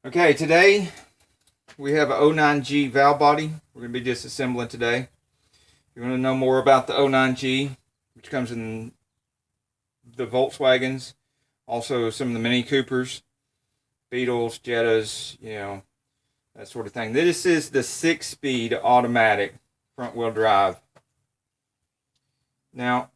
Okay, today we have an 09G valve body. We're going to be disassembling today. If you want to know more about the 09G, which comes in the Volkswagens, also some of the Mini Coopers, Beetles, Jettas, that sort of thing. This is the 6-speed automatic front-wheel drive. Now,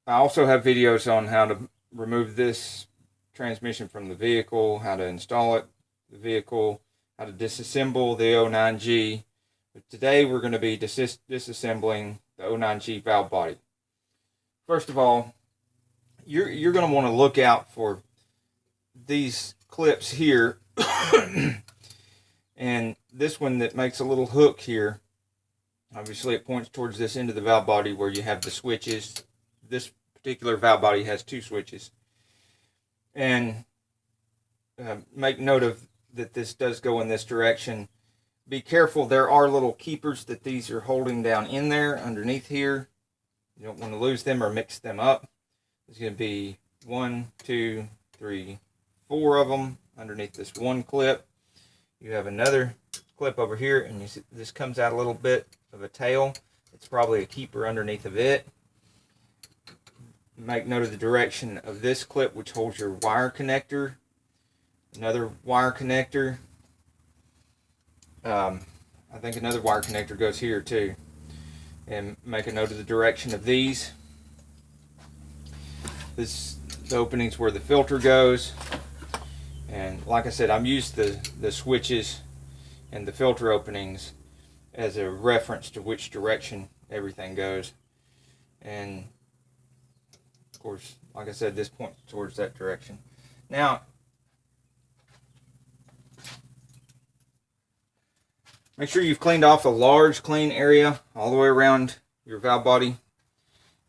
I also have videos on how to remove this transmission from the vehicle, how to install it, the vehicle, how to disassemble the 09G. But today we're going to be disassembling the 09G valve body. First of all, you're going to want to look out for these clips here and this one that makes a little hook here. Obviously it points towards this end of the valve body where you have the switches. This particular valve body has 2 switches. And make note of that this does go in this direction. Be careful, there are little keepers that these are holding down in there underneath here. You don't want to lose them or mix them up. There's going to be 1, 2, 3, 4 of them underneath this one clip. You have another clip over here, and you see this comes out a little bit of a tail. It's probably a keeper underneath of it. Make note of the direction of this clip, which holds your wire connector. Another wire connector. I think another wire connector goes here too. And make a note of the direction of these. The opening's where the filter goes. And like I said, I've used the switches and the filter openings as a reference to which direction everything goes. And of course, like I said, this points towards that direction. Now, make sure you've cleaned off a large clean area all the way around your valve body.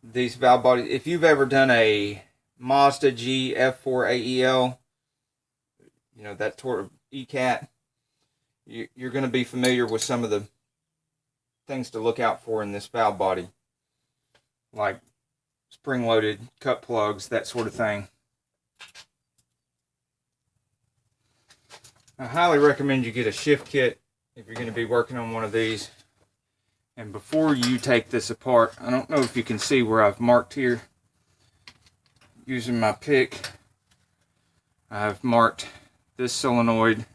These valve bodies, if you've ever done a Mazda G F4 AEL, that sort of ECAT, you're going to be familiar with some of the things to look out for in this valve body, like spring-loaded cut plugs, that sort of thing. I highly recommend you get a shift kit if you're going to be working on one of these. And before you take this apart, I don't know if you can see where I've marked here. Using my pick, I've marked this solenoid,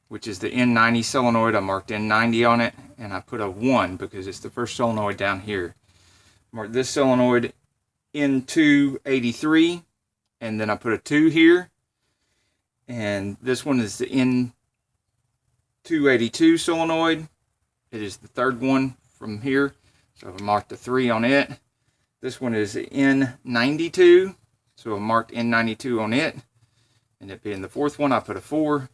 which is the N90 solenoid. I marked N90 on it, and I put a 1 because it's the first solenoid down here. Mark this solenoid N283, and then I put a 2 here. And this one is the N282 solenoid. It is the third one from here, so I marked a 3 on it. This one is the N92, so I marked N92 on it. And it being the fourth one, I put a 4.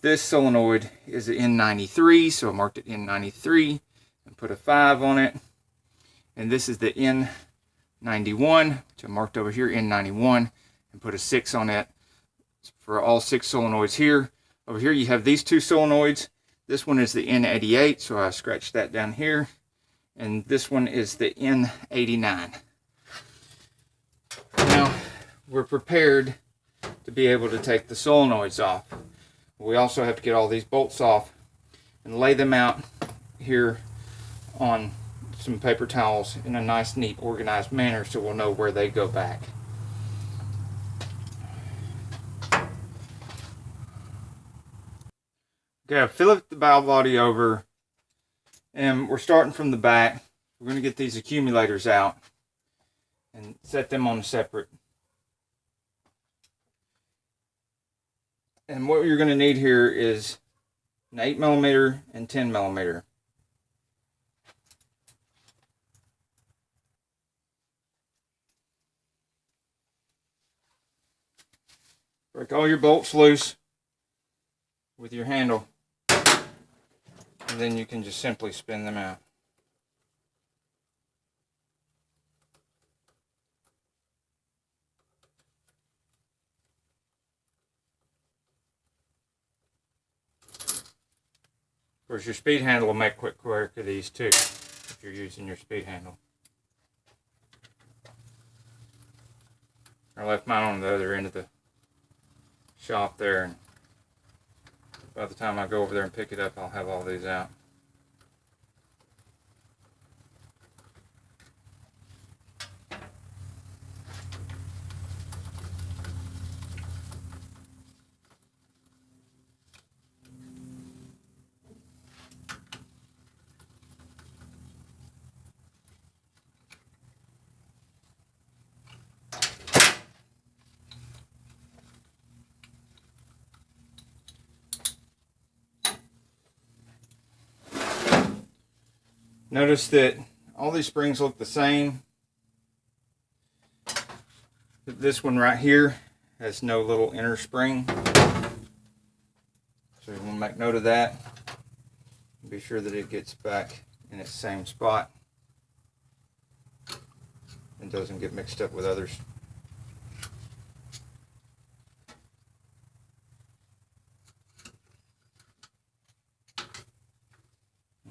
This solenoid is the N93, so I marked it N93 and put a 5 on it. And this is the N91, which I marked over here, N91, and put a 6 on it for all 6 solenoids here. Over here you have these 2 solenoids. This one is the N88, so I scratched that down here. And this one is the N89. Now, we're prepared to be able to take the solenoids off. We also have to get all these bolts off and lay them out here on some paper towels in a nice, neat, organized manner so we'll know where they go back. Okay, I've flipped the valve body over and we're starting from the back. We're going to get these accumulators out and set them on separate. And what you're going to need here is an 8mm and 10mm. Break all your bolts loose with your handle, and then you can just simply spin them out. Of course, your speed handle will make quick work of these too, if you're using your speed handle. I left mine on the other end of the shop there, and by the time I go over there and pick it up, I'll have all these out. Notice that all these springs look the same. But this one right here has no little inner spring. So you want to make note of that. Be sure that it gets back in its same spot and doesn't get mixed up with others.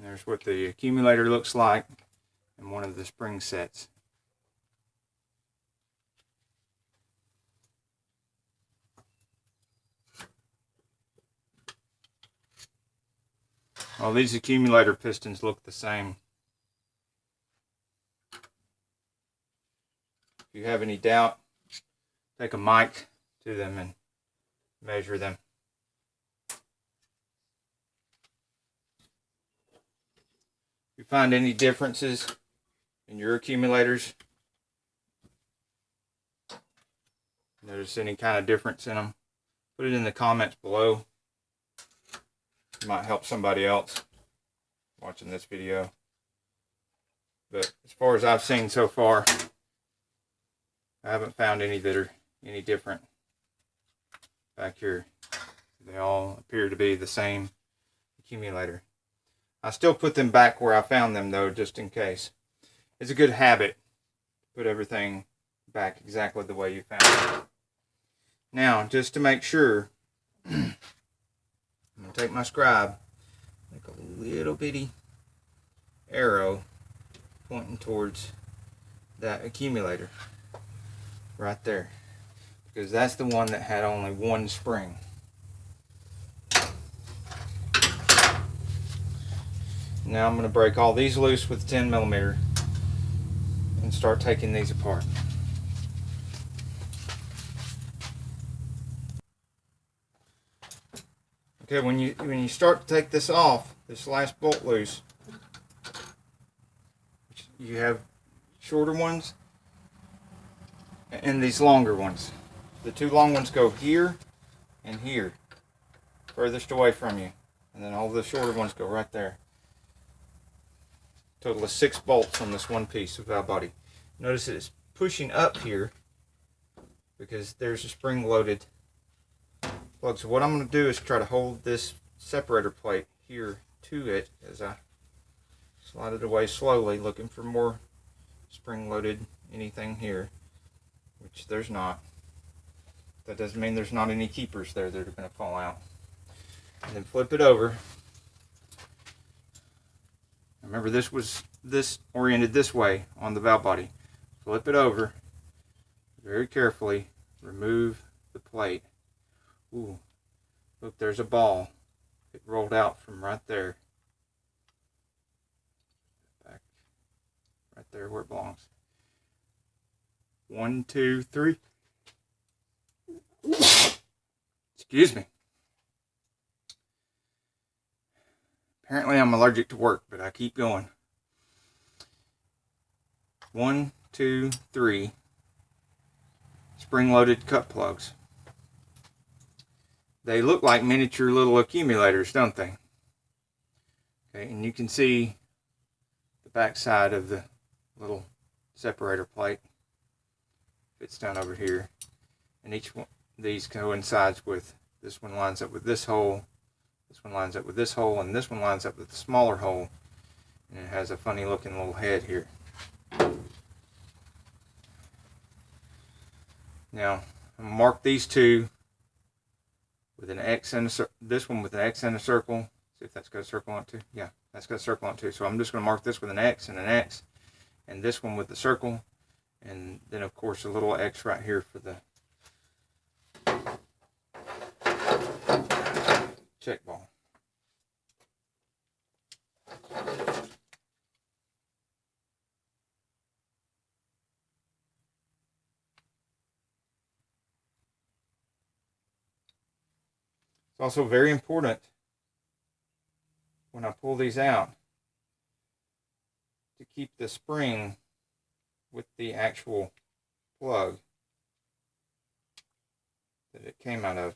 There's what the accumulator looks like in one of the spring sets. All these accumulator pistons look the same. If you have any doubt, take a mic to them and measure them. If you find any differences in your accumulators, notice any kind of difference in them, put it in the comments below. It might help somebody else watching this video. But as far as I've seen so far, I haven't found any that are any different back here. They all appear to be the same accumulator. I still put them back where I found them though, just in case. It's a good habit to put everything back exactly the way you found it. Now, just to make sure, I'm going to take my scribe, make a little bitty arrow pointing towards that accumulator right there, because that's the one that had only one spring. Now I'm going to break all these loose with 10mm and start taking these apart. Okay, when you start to take this off, this last bolt loose, you have shorter ones and these longer ones. The two long ones go here and here, furthest away from you, and then all the shorter ones go right there. Total of 6 bolts on this one piece of valve body. Notice that it's pushing up here because there's a spring-loaded plug. So what I'm going to do is try to hold this separator plate here to it as I slide it away slowly, looking for more spring-loaded anything here, which there's not. That doesn't mean there's not any keepers there that are going to fall out. And then flip it over. Remember, this oriented this way on the valve body. Flip it over. Very carefully remove the plate. Ooh, look, there's a ball. It rolled out from right there. Back right there where it belongs. 1, 2, 3. Excuse me. Apparently I'm allergic to work, but I keep going. 1, 2, 3 spring-loaded cut plugs. They look like miniature little accumulators, don't they? Okay, and you can see the back side of the little separator plate. Fits down over here. And each one of these coincides with, this one lines up with this hole, this one lines up with this hole, and this one lines up with the smaller hole. And it has a funny looking little head here. Now, I'm going to mark these two with an X and this one with an X and a circle. See if that's got a circle on it too. Yeah, that's got a circle on it too. So I'm just going to mark this with an X and an X, and this one with the circle, and then of course a little X right here for check ball. It's also very important when I pull these out to keep the spring with the actual plug that it came out of.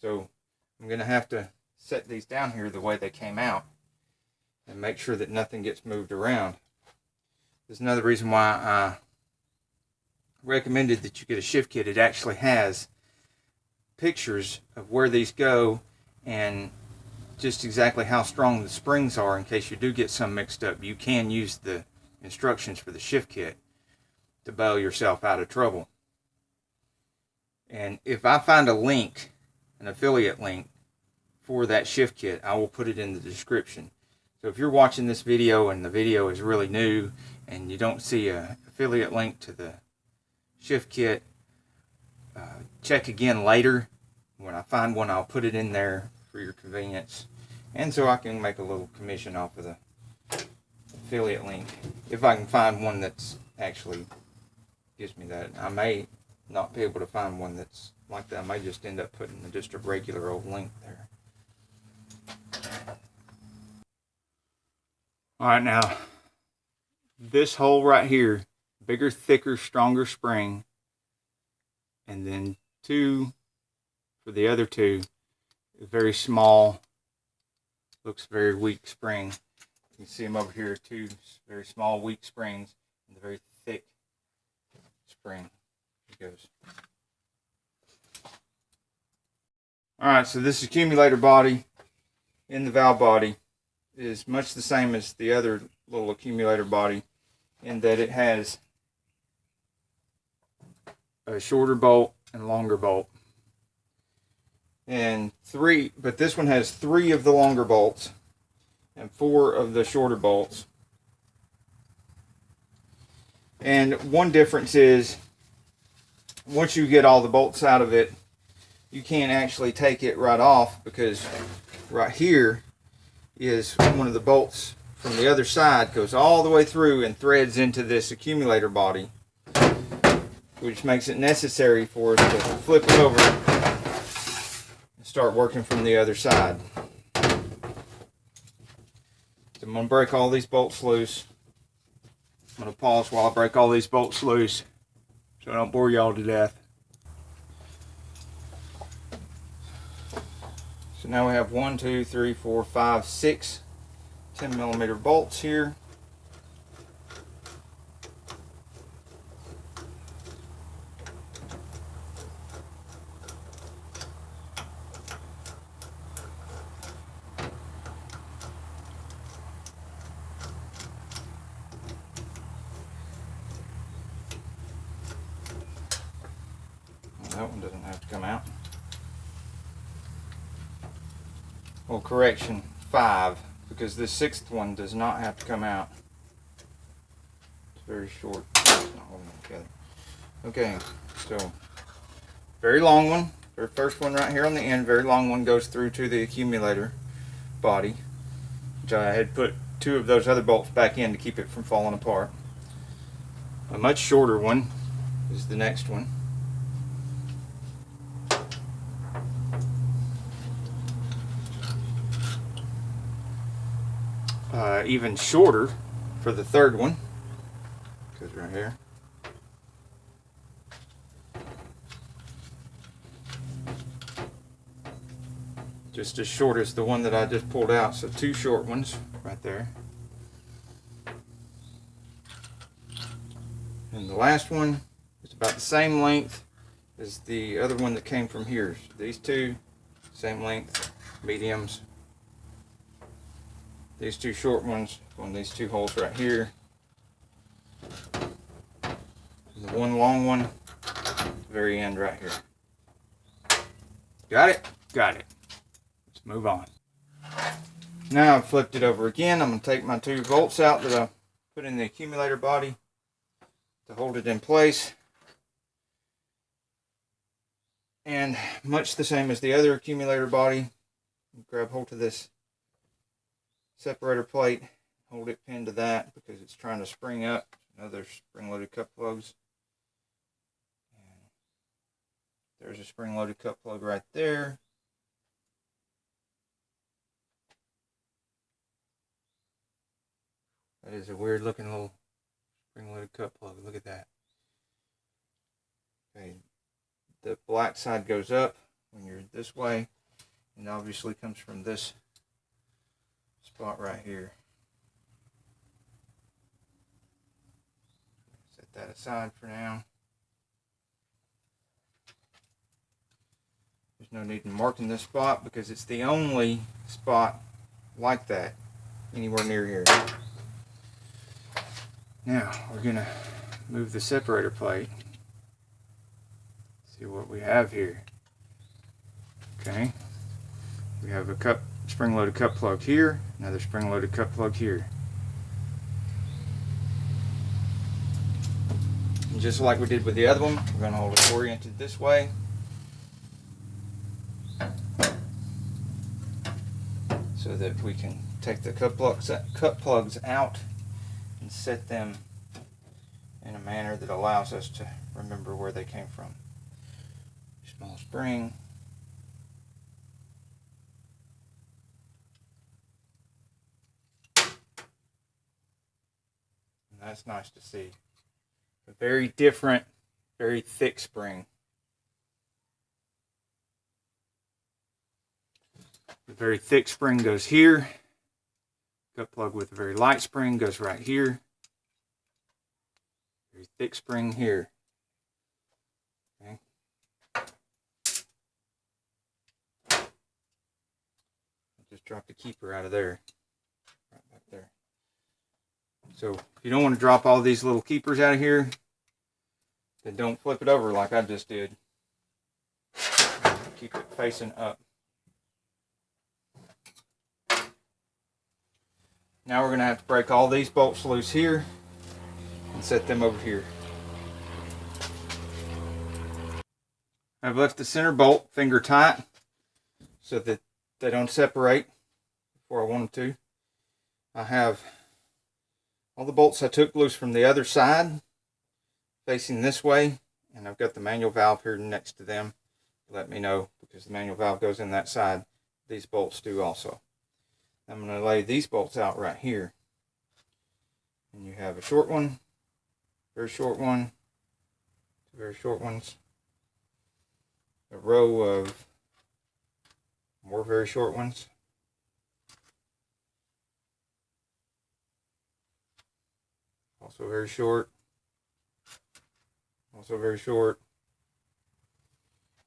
So I'm going to have to set these down here the way they came out and make sure that nothing gets moved around. There's another reason why I recommended that you get a shift kit. It actually has pictures of where these go and just exactly how strong the springs are in case you do get some mixed up. You can use the instructions for the shift kit to bail yourself out of trouble. And if I find a link, an affiliate link for that shift kit, I will put it in the description. So if you're watching this video and the video is really new and you don't see an affiliate link to the shift kit, check again later. When I find one, I'll put it in there for your convenience, and so I can make a little commission off of the affiliate link if I can find one that's actually gives me that. I may not be able to find one that's like that. I may just end up putting just a regular old link there. Alright, now this hole right here, bigger, thicker, stronger spring, and then two for the other two, very small, looks very weak spring. You can see them over here, two very small, weak springs, and the very thick spring. Here goes. Alright, so this accumulator body in the valve body is much the same as the other little accumulator body in that it has a shorter bolt and longer bolt. And but this one has 3 of the longer bolts and 4 of the shorter bolts. And one difference is, once you get all the bolts out of it, you can't actually take it right off, because right here is one of the bolts from the other side, goes all the way through and threads into this accumulator body, which makes it necessary for us to flip it over and start working from the other side. So I'm going to break all these bolts loose. I'm going to pause while I break all these bolts loose so I don't bore y'all to death. So now we have 1, 2, 3, 4, 5, 6 10mm bolts here. That one doesn't have to come out. Well, correction, 5, because this 6th one does not have to come out. It's very short. It's not holding it together. Okay, so very long one. Very first one right here on the end, very long one, goes through to the accumulator body, which I had put 2 of those other bolts back in to keep it from falling apart. A much shorter one is the next one. Even shorter for the 3rd one, goes right here. Just as short as the one that I just pulled out, so 2 short ones right there. And the last one is about the same length as the other one that came from here. So these 2, same length, mediums. These 2 short ones on these 2 holes right here. And the one long one at the very end right here. Got it? Got it. Let's move on. Now I've flipped it over again. I'm going to take my 2 bolts out that I put in the accumulator body to hold it in place. And much the same as the other accumulator body, grab hold of this separator plate, hold it pinned to that because it's trying to spring up. Another spring-loaded cut plugs. And there's a spring-loaded cut plug right there. That is a weird looking little spring-loaded cut plug. Look at that. Okay, the black side goes up when you're this way, and obviously comes from this spot right here. Set that aside for now. There's no need in marking this spot because it's the only spot like that anywhere near here. Now we're going to move the separator plate. See what we have here. Okay, we have a spring-loaded cut plug here, another spring-loaded cut plug here. And just like we did with the other one, we're going to hold it oriented this way. So that we can take the cut plugs out and set them in a manner that allows us to remember where they came from. Small spring. And that's nice to see. A very different, very thick spring. The very thick spring goes here. Cut plug with a very light spring goes right here. Very thick spring here. Okay. Just drop the keeper out of there. Right back there. So if you don't want to drop all these little keepers out of here, then don't flip it over like I just did. Keep it facing up. Now we're going to have to break all these bolts loose here and set them over here. I've left the center bolt finger tight so that they don't separate before I want them to. I have all the bolts I took loose from the other side facing this way, and I've got the manual valve here next to them to let me know because the manual valve goes in that side. These bolts do also. I'm going to lay these bolts out right here. And you have a short one, very short one, two very short ones, a row of more very short ones, also very short, also very short,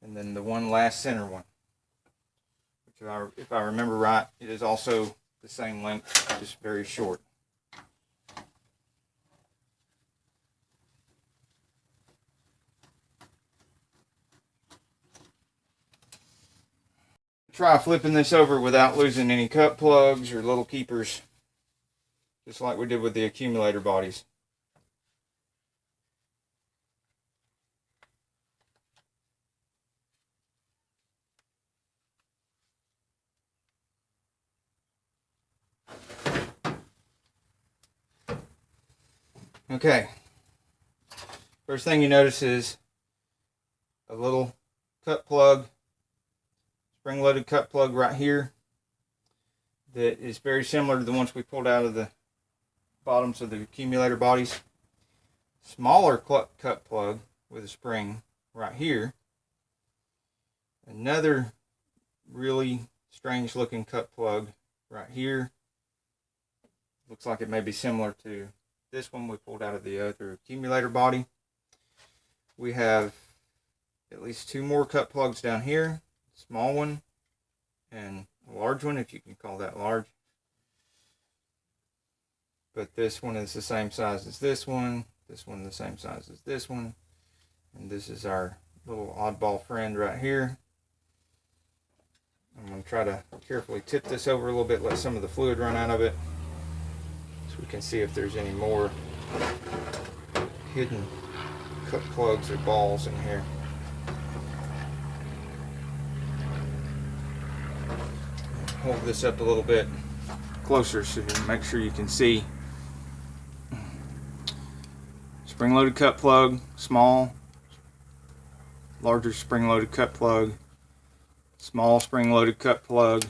and then the one last center one. If I remember right, it is also the same length, just very short. Try flipping this over without losing any cut plugs or little keepers, just like we did with the accumulator bodies. Okay, first thing you notice is a little cut plug, spring-loaded cut plug right here that is very similar to the ones we pulled out of the bottoms of the accumulator bodies. Smaller cut plug with a spring right here. Another really strange looking cut plug right here. Looks like it may be similar to this one we pulled out of the other accumulator body. We have at least two more cut plugs down here. Small one and a large one, if you can call that large. But this one is the same size as this one the same size as this one, and this is our little oddball friend right here. I'm going to try to carefully tip this over a little bit, let some of the fluid run out of it, so we can see if there's any more hidden cut plugs or balls in here. hold this up a little bit closer so you make sure you can see. Spring-loaded cut plug, small, larger spring-loaded cut plug, small spring-loaded cut plug,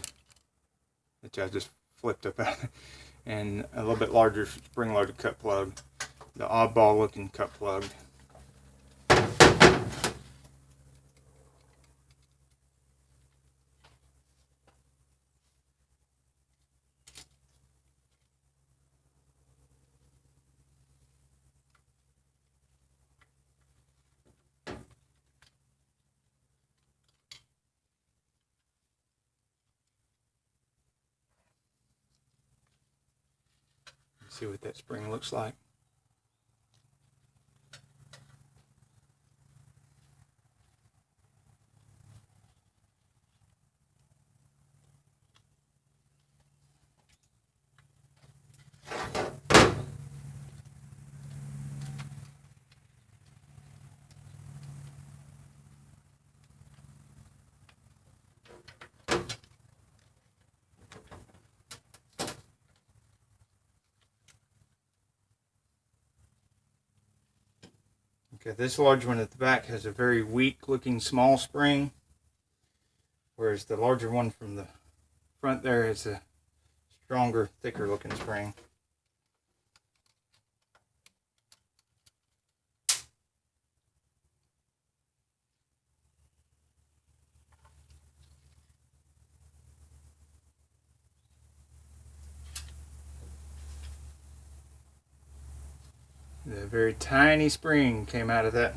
which I just flipped up out, and a little bit larger spring-loaded cut plug, the oddball-looking cut plug. See what that spring looks like. Okay, this large one at the back has a very weak looking small spring, whereas the larger one from the front there is a stronger, thicker looking spring. The very tiny spring came out of that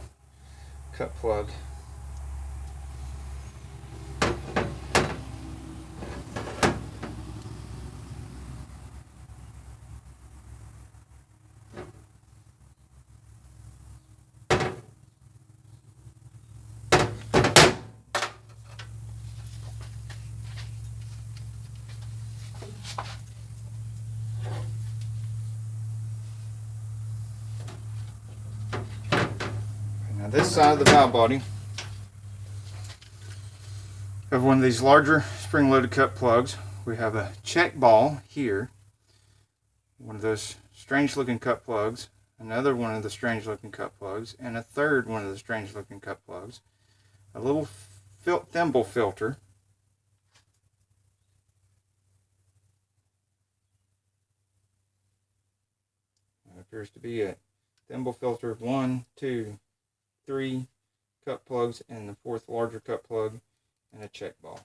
cut plug. Now this side of the valve body, of one of these larger spring-loaded cut plugs, we have a check ball here, one of those strange-looking cut plugs, another one of the strange-looking cut plugs, and a third one of the strange-looking cut plugs, a little thimble filter, that appears to be it. Thimble filter, 1, 2, 3 cut plugs, and the fourth larger cut plug, and a check ball.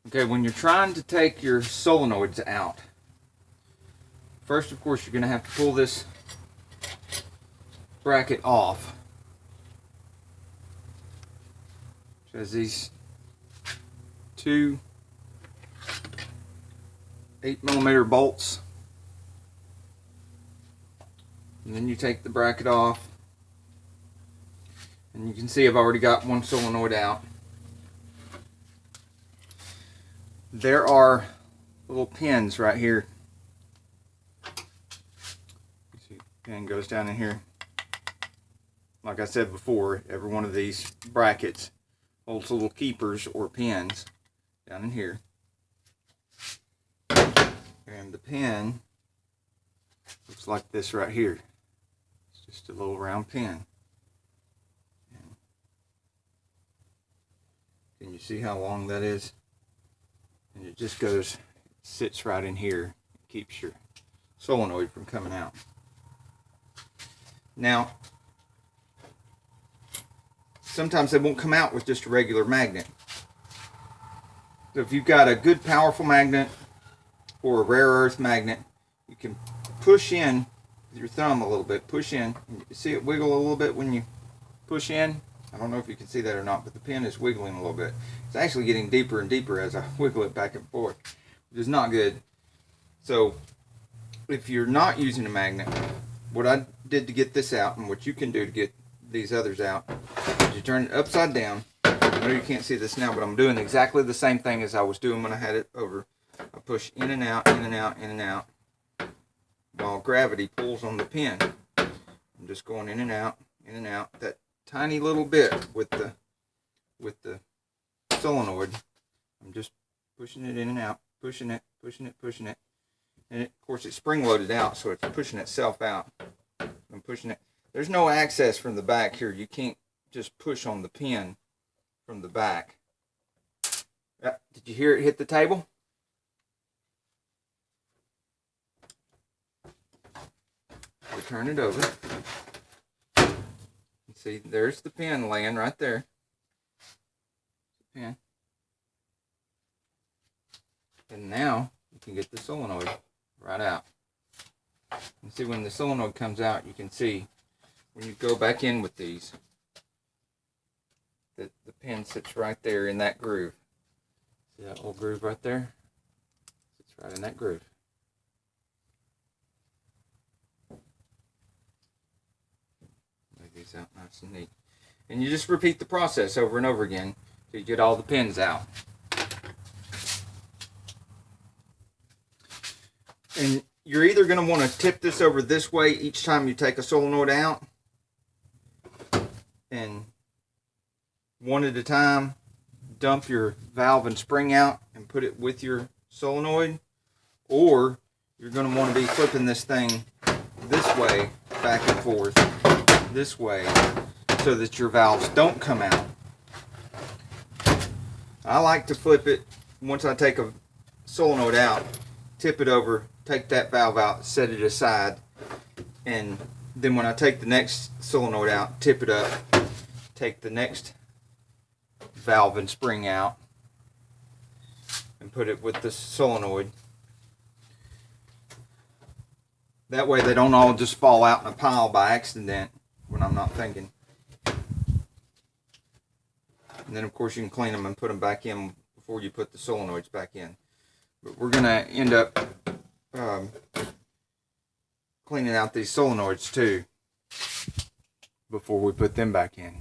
Okay, when you're trying to take your solenoids out, first, of course, you're going to have to pull this bracket off. As these two 8mm bolts, and then you take the bracket off, and you can see I've already got one solenoid out. There are little pins right here. You see, the pin goes down in here. Like I said before, every one of these brackets holds little keepers or pins down in here. And the pin looks like this right here. It's just a little round pin. Can you see how long that is? And it just goes, sits right in here, keeps your solenoid from coming out. Now, sometimes they won't come out with just a regular magnet. So if you've got a good powerful magnet or a rare earth magnet, you can push in with your thumb a little bit, push in, and you see it wiggle a little bit when you push in. I don't know if you can see that or not, but the pin is wiggling a little bit. It's actually getting deeper and deeper as I wiggle it back and forth, which is not good. So if you're not using a magnet, what I did to get this out, and what you can do to get these others out, is you turn it upside down. I know you can't see this now, but I'm doing exactly the same thing as I was doing when I had it over. I push in and out, in and out, in and out. while gravity pulls on the pin. I'm just going in and out, that tiny little bit with the solenoid. I'm just pushing it in and out, pushing it, and of course it's spring loaded out, so it's pushing itself out. I'm pushing it. There's no access from the back here. You can't just push on the pin from the back. Did you hear it hit the table? We'll turn it over. See, there's the pin laying right there. Pin. And now you can get the solenoid right out. And see, when the solenoid comes out, you can see when you go back in with these that the pin sits right there in that groove. See that little groove right there? Sits right in that groove. Lay these out nice and neat. And you just repeat the process over and over again till you get all the pins out. And you're either going to want to tip this over this way each time you take a solenoid out, and one at a time dump your valve and spring out and put it with your solenoid, or you're going to want to be flipping this thing this way, back and forth, this way, so that your valves don't come out. I like to flip it once I take a solenoid out, tip it over, take that valve out, set it aside, and then when I take the next solenoid out, tip it up, take the next valve and spring out, and put it with the solenoid. That way they don't all just fall out in a pile by accident when I'm not thinking. And then of course you can clean them and put them back in before you put the solenoids back in. But we're going to end up cleaning out these solenoids too before we put them back in.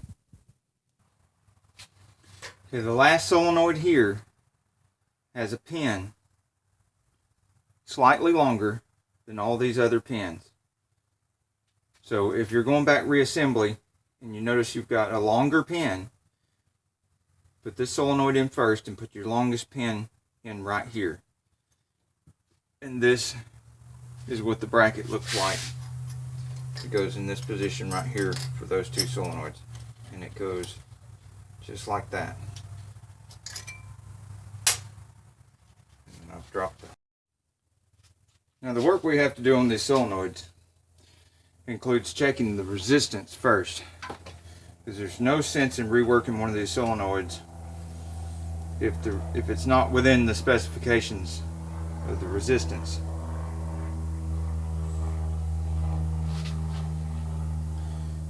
Okay, the last solenoid here has a pin slightly longer than all these other pins. So if you're going back reassembly and you notice you've got a longer pin, put this solenoid in first and put your longest pin in right here. And this is what the bracket looks like. It goes in this position right here for those two solenoids, and it goes just like that. And I've dropped it. Now the work we have to do on these solenoids includes checking the resistance first, because there's no sense in reworking one of these solenoids if it's not within the specifications of the resistance.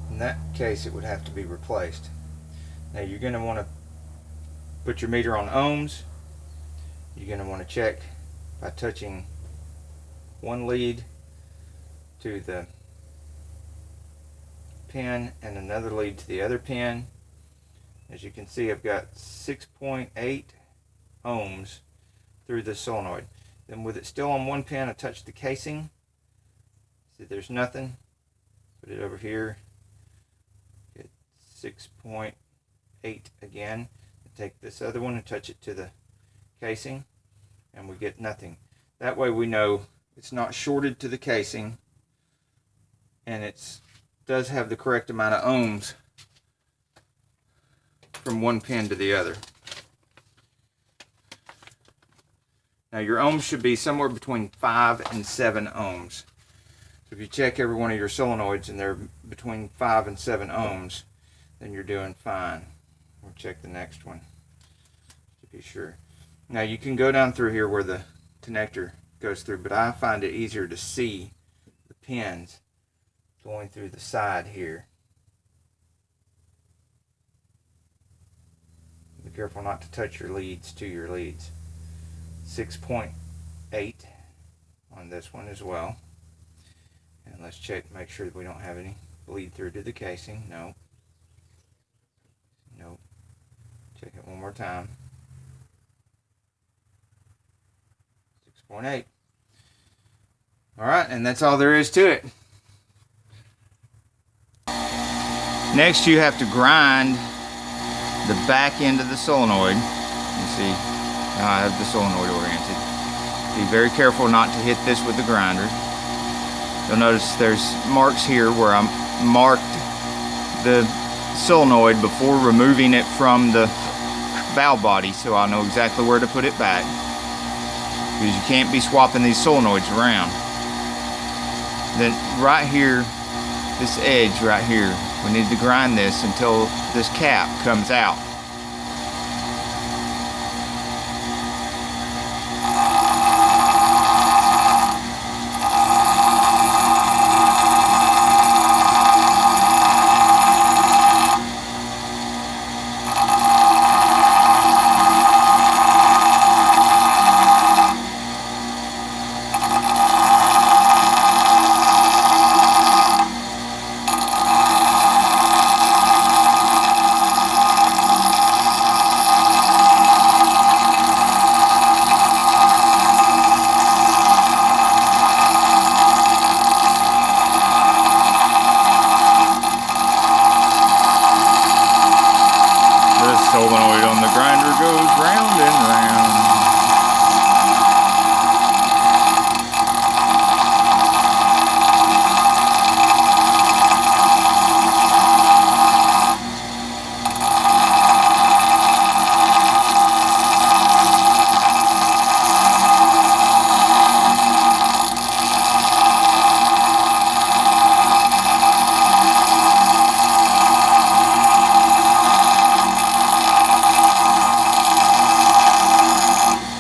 In that case, it would have to be replaced. Now you're going to want to put your meter on ohms. You're going to want to check by touching one lead to the pin and another lead to the other pin. As you can see, I've got 6.8 ohms through this solenoid. Then with it still on one pin, I touch the casing. See, there's nothing. Put it over here. Get 6.8 again. Take this other one and touch it to the casing, and we get nothing. That way we know it's not shorted to the casing, and it does have the correct amount of ohms from one pin to the other. Now your ohms should be somewhere between 5 and 7 ohms. So if you check every one of your solenoids and they're between 5 and 7 ohms, then you're doing fine. We'll check the next one to be sure. Now you can go down through here where the connector goes through, but I find it easier to see the pins going through the side here. Be careful not to touch your leads to your leads. 6.8 on this one as well. And let's check, make sure that we don't have any bleed through to the casing. No. Nope. Check it one more time. 6.8. Alright, and that's all there is to it. Next you have to grind the back end of the solenoid. You see, now I have the solenoid oriented. Be very careful not to hit this with the grinder. You'll notice there's marks here where I marked the solenoid before removing it from the valve body, so I know exactly where to put it back. Because you can't be swapping these solenoids around. Then right here, this edge right here, we need to grind this until this cap comes out. Solenoid on the grinder goes round and round.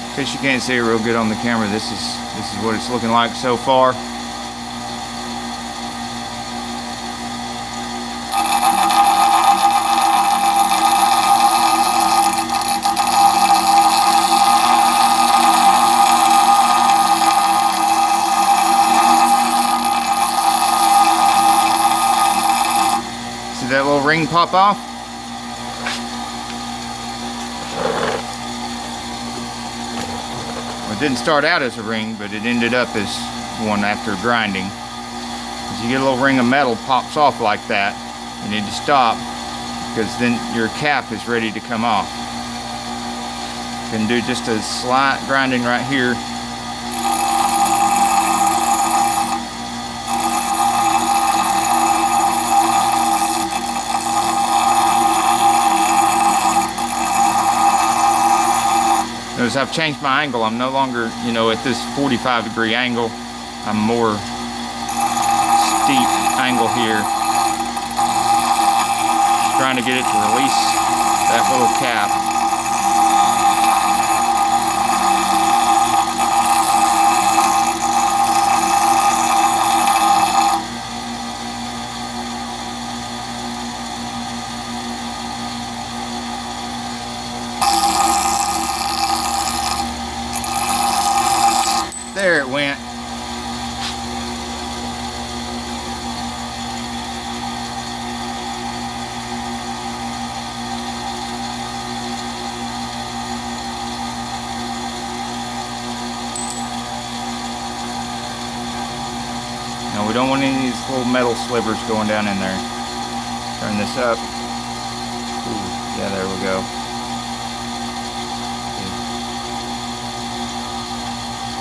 In case you can't see it real good on the camera, this is what it's looking like so far. See that little ring pop off? It didn't start out as a ring, but it ended up as one after grinding. As you get a little ring of metal pops off like that, you need to stop, because then your cap is ready to come off. You can do just a slight grinding right here. Notice I've changed my angle. I'm no longer, at this 45-degree angle. I'm more steep angle here. Just trying to get it to release that little cap. There it went. Now we don't want any of these little metal slivers going down in there. Turn this up. Ooh, yeah, there we go.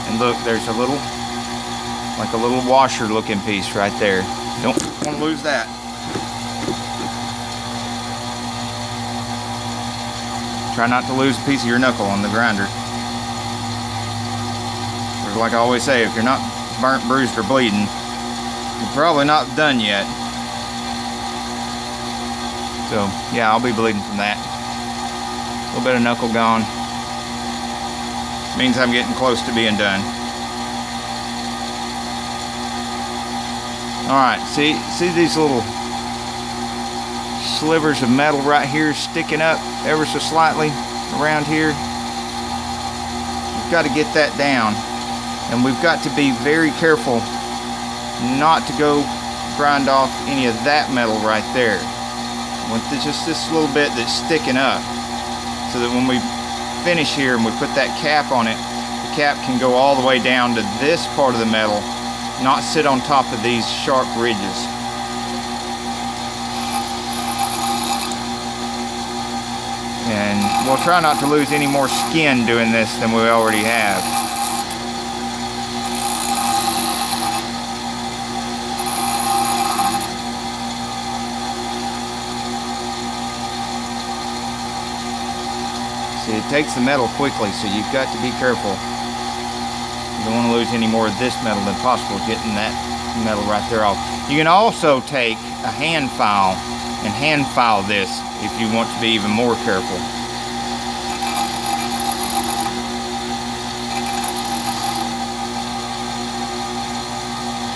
And look, there's a little, like a little washer looking piece right there. Don't want to lose that. Try not to lose a piece of your knuckle on the grinder. Because like I always say, if you're not burnt, bruised, or bleeding, you're probably not done yet. So yeah, I'll be bleeding from that. A little bit of knuckle gone. Means I'm getting close to being done. Alright, see these little slivers of metal right here sticking up ever so slightly around here? We've got to get that down. And we've got to be very careful not to go grind off any of that metal right there. With just this little bit that's sticking up, so that when we finish here and we put that cap on it, the cap can go all the way down to this part of the metal not sit on top of these sharp ridges. And we'll try not to lose any more skin doing this than we already have. See, it takes the metal quickly, so you've got to be careful. You don't want to lose any more of this metal than possible getting that metal right there off. You can also take a hand file and hand file this if you want to be even more careful.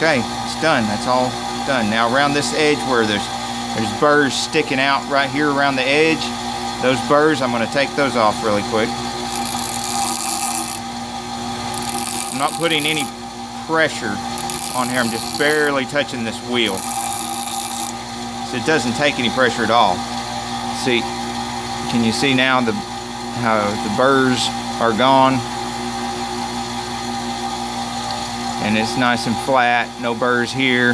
Okay, it's done. That's all done. Now around this edge where there's burrs sticking out right here around the edge, those burrs, I'm going to take those off really quick. I'm not putting any pressure on here. I'm just barely touching this wheel. So it doesn't take any pressure at all. See, can you see now how the burrs are gone? And it's nice and flat. No burrs here.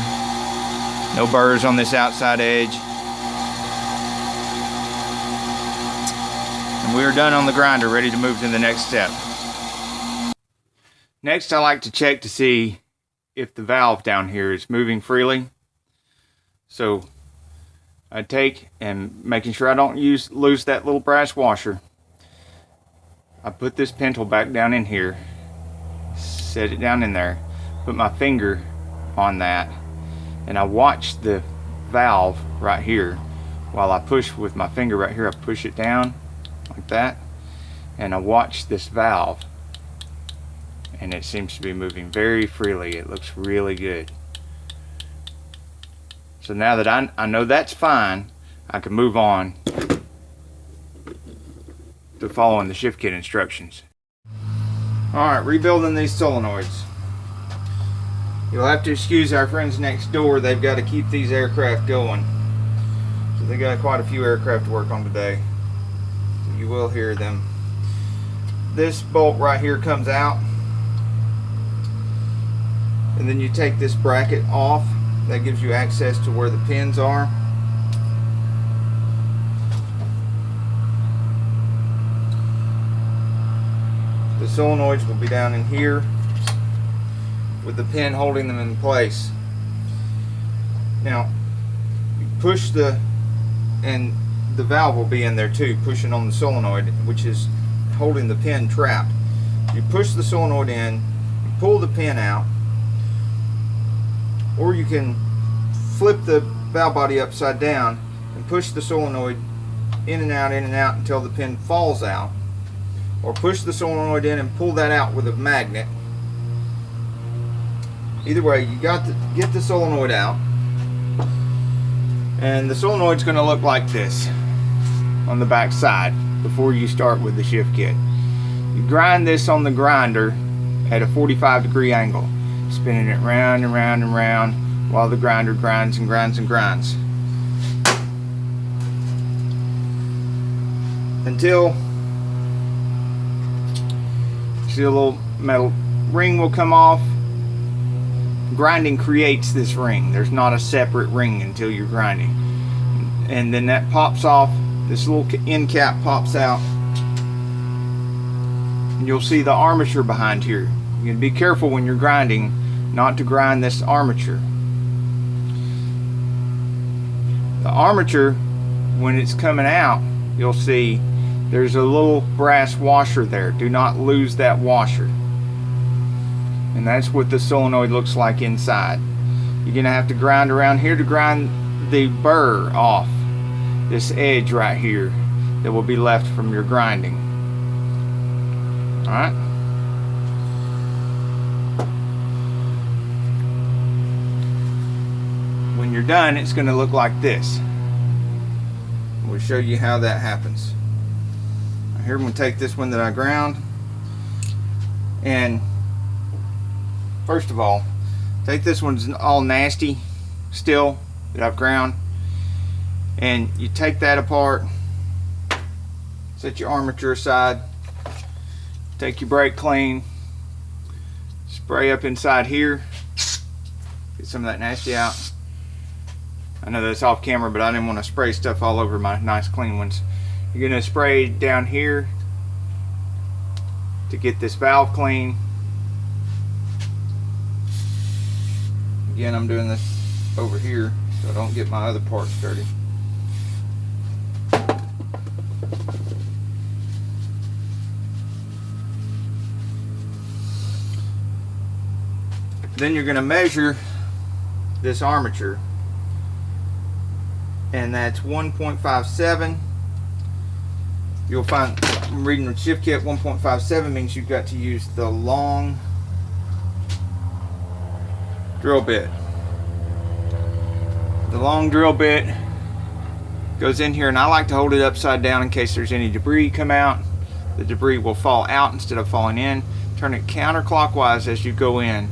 No burrs on this outside edge. And we're done on the grinder, ready to move to the next step. Next, I like to check to see if the valve down here is moving freely. So I take and making sure I don't lose that little brass washer. I put this pin tool back down in here, set it down in there, put my finger on that, and I watch the valve right here while I push with my finger right here. I push it down like that, and I watch this valve, and it seems to be moving very freely. It looks really good. So now that I know that's fine, I can move on to following the shift kit instructions. Alright, rebuilding these solenoids. You'll have to excuse our friends next door. They've got to keep these aircraft going. So they got quite a few aircraft to work on today. So you will hear them. This bolt right here comes out. And then you take this bracket off. That gives you access to where the pins are. The solenoids will be down in here with the pin holding them in place. Now, you push and the valve will be in there too, pushing on the solenoid, which is holding the pin trapped. You push the solenoid in, you pull the pin out, or you can flip the valve body upside down and push the solenoid in and out until the pin falls out, or push the solenoid in and pull that out with a magnet. Either way, you got to get the solenoid out, and the solenoid's going to look like this on the back side before you start with the shift kit. You grind this on the grinder at a 45-degree angle, spinning it round and round and round while the grinder grinds and grinds and grinds until see a little metal ring will come off. Grinding creates this ring. There's not a separate ring until you're grinding, and then that pops off. This little end cap pops out, and you'll see the armature behind here. You can be careful when you're grinding not to grind this armature. The armature, when it's coming out, you'll see there's a little brass washer there. Do not lose that washer. And that's what the solenoid looks like inside. You're gonna have to grind around here to grind the burr off, this edge right here that will be left from your grinding. Alright? When you're done, it's gonna look like this. We'll show you how that happens. Here, I'm gonna take this one that I ground, and first of all, take this one's all nasty still that I've ground, and you take that apart, set your armature aside, take your brake clean, spray up inside here, Get some of that nasty out. I know that's off camera, but I didn't want to spray stuff all over my nice clean ones. You're going to spray down here to get this valve clean. Again, I'm doing this over here so I don't get my other parts dirty. Then you're going to measure this armature, and that's 1.57. You'll find, I'm reading the shift kit, 1.57 means you've got to use the long drill bit. The long drill bit goes in here, and I like to hold it upside down in case there's any debris come out. The debris will fall out instead of falling in. Turn it counterclockwise as you go in,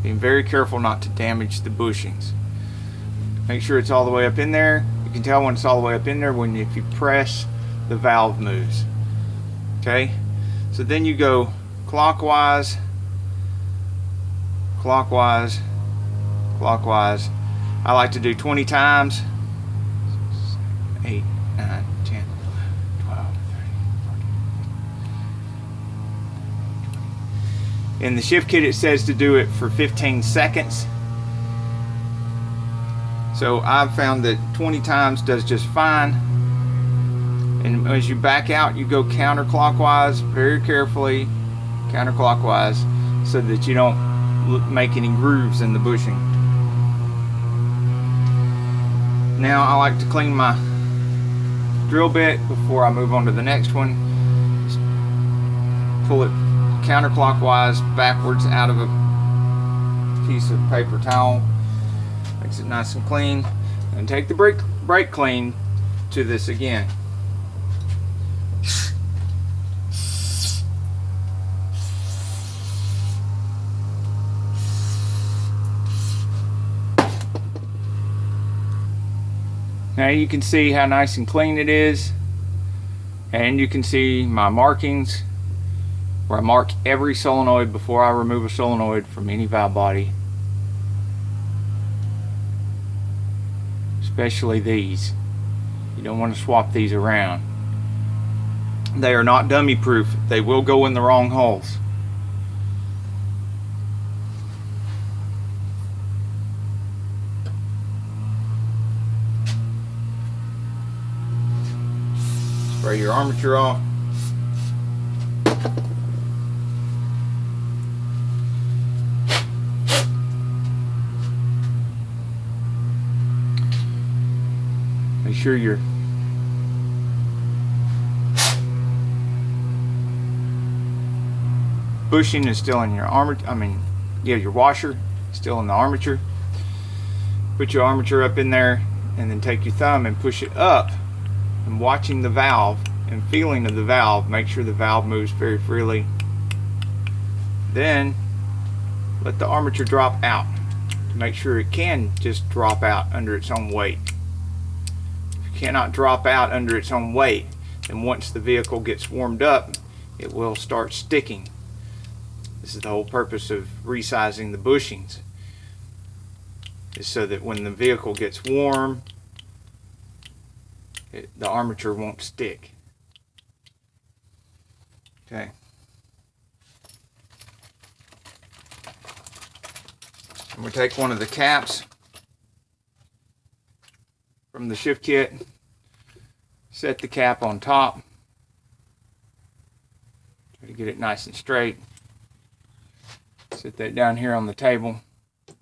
being very careful not to damage the bushings. Make sure it's all the way up in there. You can tell when it's all the way up in there when if you press, the valve moves. Okay, so then you go clockwise, clockwise, clockwise. I like to do 20 times. 8, 9, 10, 12, 13, 14. In the shift kit it says to do it for 15 seconds. So I've found that 20 times does just fine. And as you back out, you go counterclockwise, very carefully, counterclockwise, so that you don't make any grooves in the bushing. Now I like to clean my drill bit before I move on to the next one. Just pull it counterclockwise backwards out of a piece of paper towel. Makes it nice and clean. And take the brake clean to this again. Now you can see how nice and clean it is, and you can see my markings where I mark every solenoid before I remove a solenoid from any valve body, especially these. You don't want to swap these around. They are not dummy proof. They will go in the wrong holes. Spray your armature off. Make sure your bushing is still in your armature. Your washer is still in the armature. Put your armature up in there, and then take your thumb and push it up. And watching the valve and feeling of the valve, make sure the valve moves very freely. Then let the armature drop out to make sure it can just drop out under its own weight. If it cannot drop out under its own weight, then once the vehicle gets warmed up, it will start sticking. This is the whole purpose of resizing the bushings, is so that when the vehicle gets warm, the armature won't stick. Okay. And we take one of the caps from the shift kit, set the cap on top, try to get it nice and straight. Set that down here on the table. I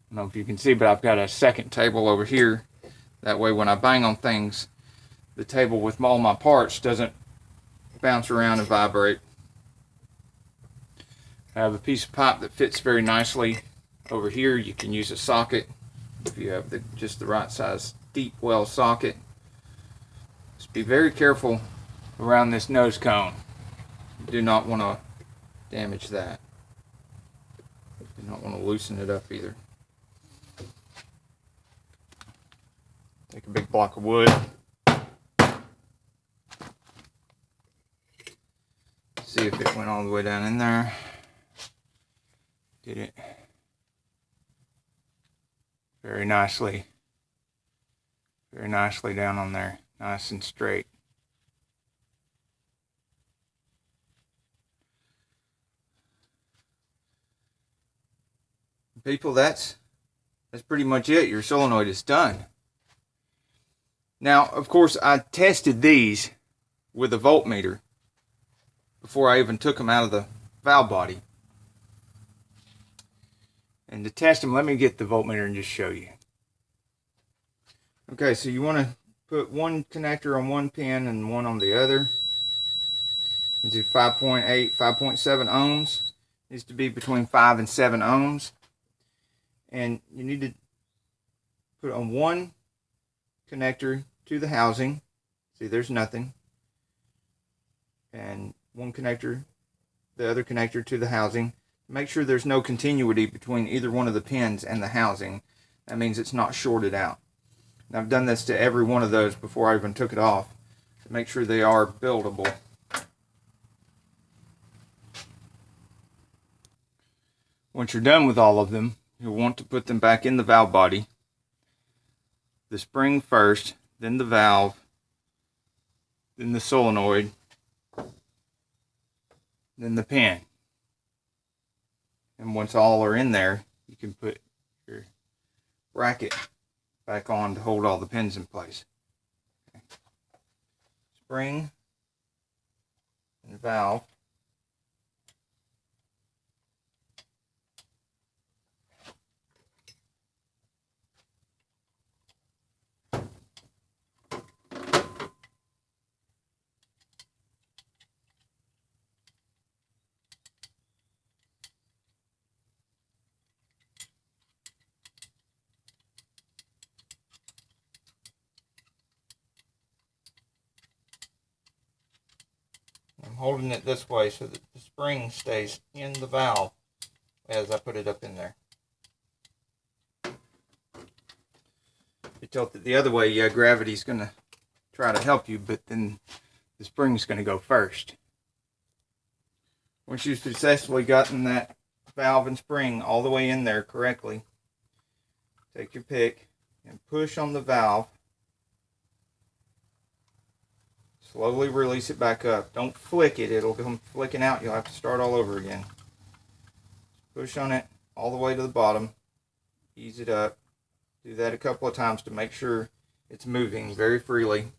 don't know if you can see, but I've got a second table over here. That way when I bang on things, the table with all my parts doesn't bounce around and vibrate. I have a piece of pipe that fits very nicely over here. You can use a socket if you have just the right size deep well socket. Just be very careful around this nose cone. You do not want to damage that. You do not want to loosen it up either. Take a big block of wood. See if it went all the way down in there. Did it? very nicely down on there, nice and straight. People, that's pretty much it. Your solenoid is done. Now, of course, I tested these with a voltmeter before I even took them out of the valve body. And to test them, let me get the voltmeter and just show you. Okay, so you want to put one connector on one pin and one on the other. And do 5.8, 5.7 ohms. It needs to be between 5 and 7 ohms. And you need to put on one connector to the housing. See, there's nothing. And one connector, the other connector to the housing. Make sure there's no continuity between either one of the pins and the housing. That means it's not shorted out. And I've done this to every one of those before I even took it off to make sure they are buildable. Once you're done with all of them, you'll want to put them back in the valve body. The spring first, then the valve, then the solenoid, then the pin. And once all are in there, you can put your bracket back on to hold all the pins in place. Okay. Spring and valve. I'm holding it this way so that the spring stays in the valve as I put it up in there. If you tilt it the other way, yeah, gravity's going to try to help you, but then the spring's going to go first. Once you've successfully gotten that valve and spring all the way in there correctly, take your pick and push on the valve. Slowly release it back up. Don't flick it. It'll come flicking out. You'll have to start all over again. Push on it all the way to the bottom. Ease it up. Do that a couple of times to make sure it's moving very freely.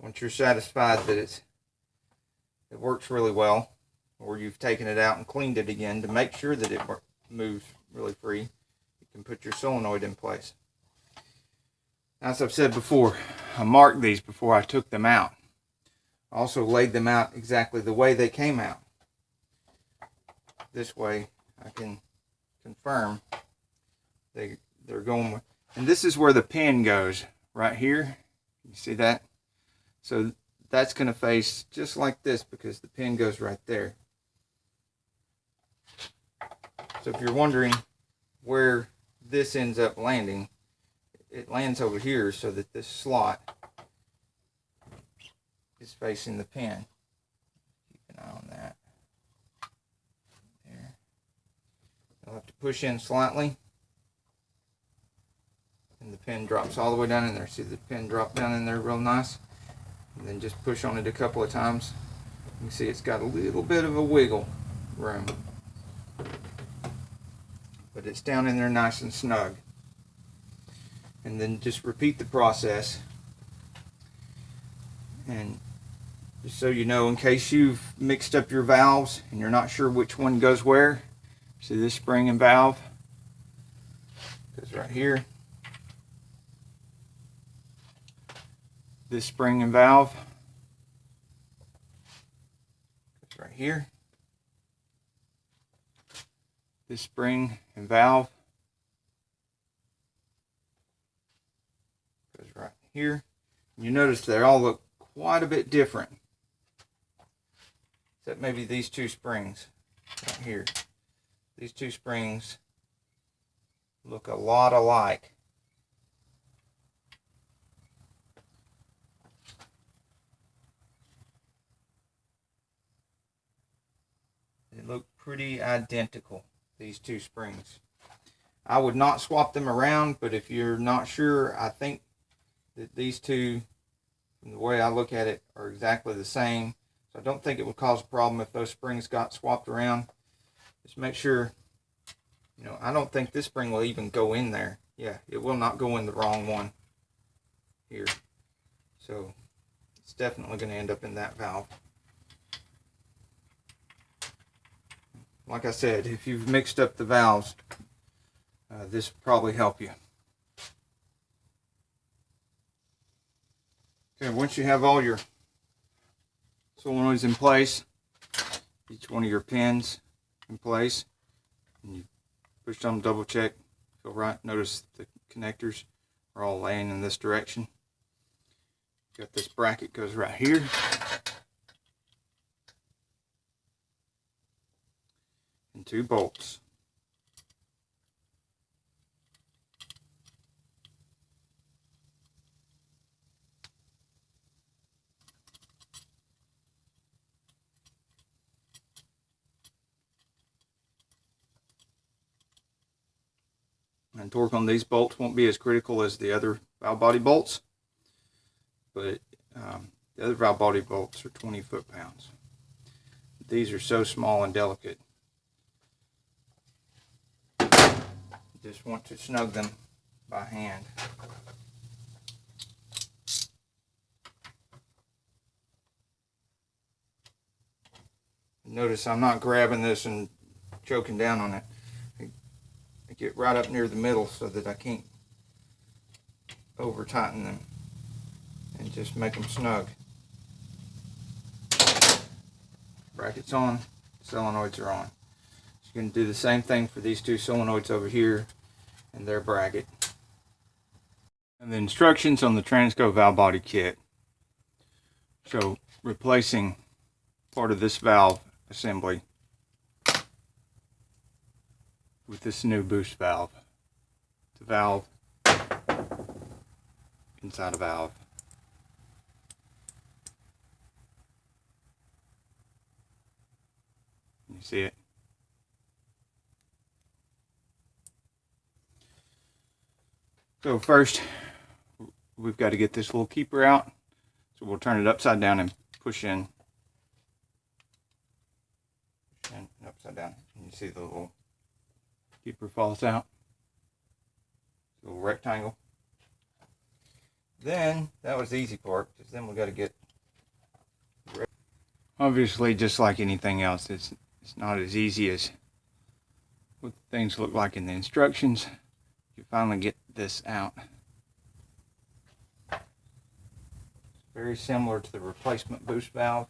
Once you're satisfied that it works really well, or you've taken it out and cleaned it again to make sure that it moves really free, you can put your solenoid in place. As I've said before, I marked these before I took them out. I also laid them out exactly the way they came out. This way I can confirm they're going with, and this is where the pin goes, right here. You see that? So that's going to face just like this because the pin goes right there. So if you're wondering where this ends up landing, it lands over here so that this slot is facing the pin. Keep an eye on that. There. You'll have to push in slightly, and the pin drops all the way down in there. See the pin drop down in there real nice? And then just push on it a couple of times. You can see it's got a little bit of a wiggle room, but it's down in there nice and snug. And then just repeat the process. And just so you know, in case you've mixed up your valves and you're not sure which one goes where, see this spring and valve goes right here. This spring and valve goes right here. This spring and valve goes right here. You notice they all look quite a bit different, except maybe these two springs right here. These two springs look a lot alike. They look pretty identical, these two springs. I would not swap them around, but if you're not sure, I think that these two, from the way I look at it, are exactly the same. So I don't think it would cause a problem if those springs got swapped around. Just make sure, you know, I don't think this spring will even go in there. Yeah, it will not go in the wrong one here. So it's definitely going to end up in that valve. Like I said, if you've mixed up the valves, this will probably help you. Okay, once you have all your solenoids in place, each one of your pins in place, and you push on double check, feel right. Notice the connectors are all laying in this direction. Got this bracket goes right here. And 2 bolts. And torque on these bolts won't be as critical as the other valve body bolts, but the other valve body bolts are 20 foot-pounds. These are so small and delicate. You just want to snug them by hand. Notice I'm not grabbing this and choking down on it. I get right up near the middle so that I can't over tighten them, and just make them snug. Brackets on, solenoids are on. So you're going to do the same thing for these 2 solenoids over here and their bracket. And the instructions on the Transco valve body kit show replacing part of this valve assembly with this new boost valve. It's a valve inside a valve. You see it? So first, we've got to get this little keeper out. So we'll turn it upside down and push in. Push in and upside down. And you see the little keeper falls out. A little rectangle. Then, that was the easy part, because then we got to get... Obviously, just like anything else, it's not as easy as what things look like in the instructions. You finally get this out. It's very similar to the replacement boost valve.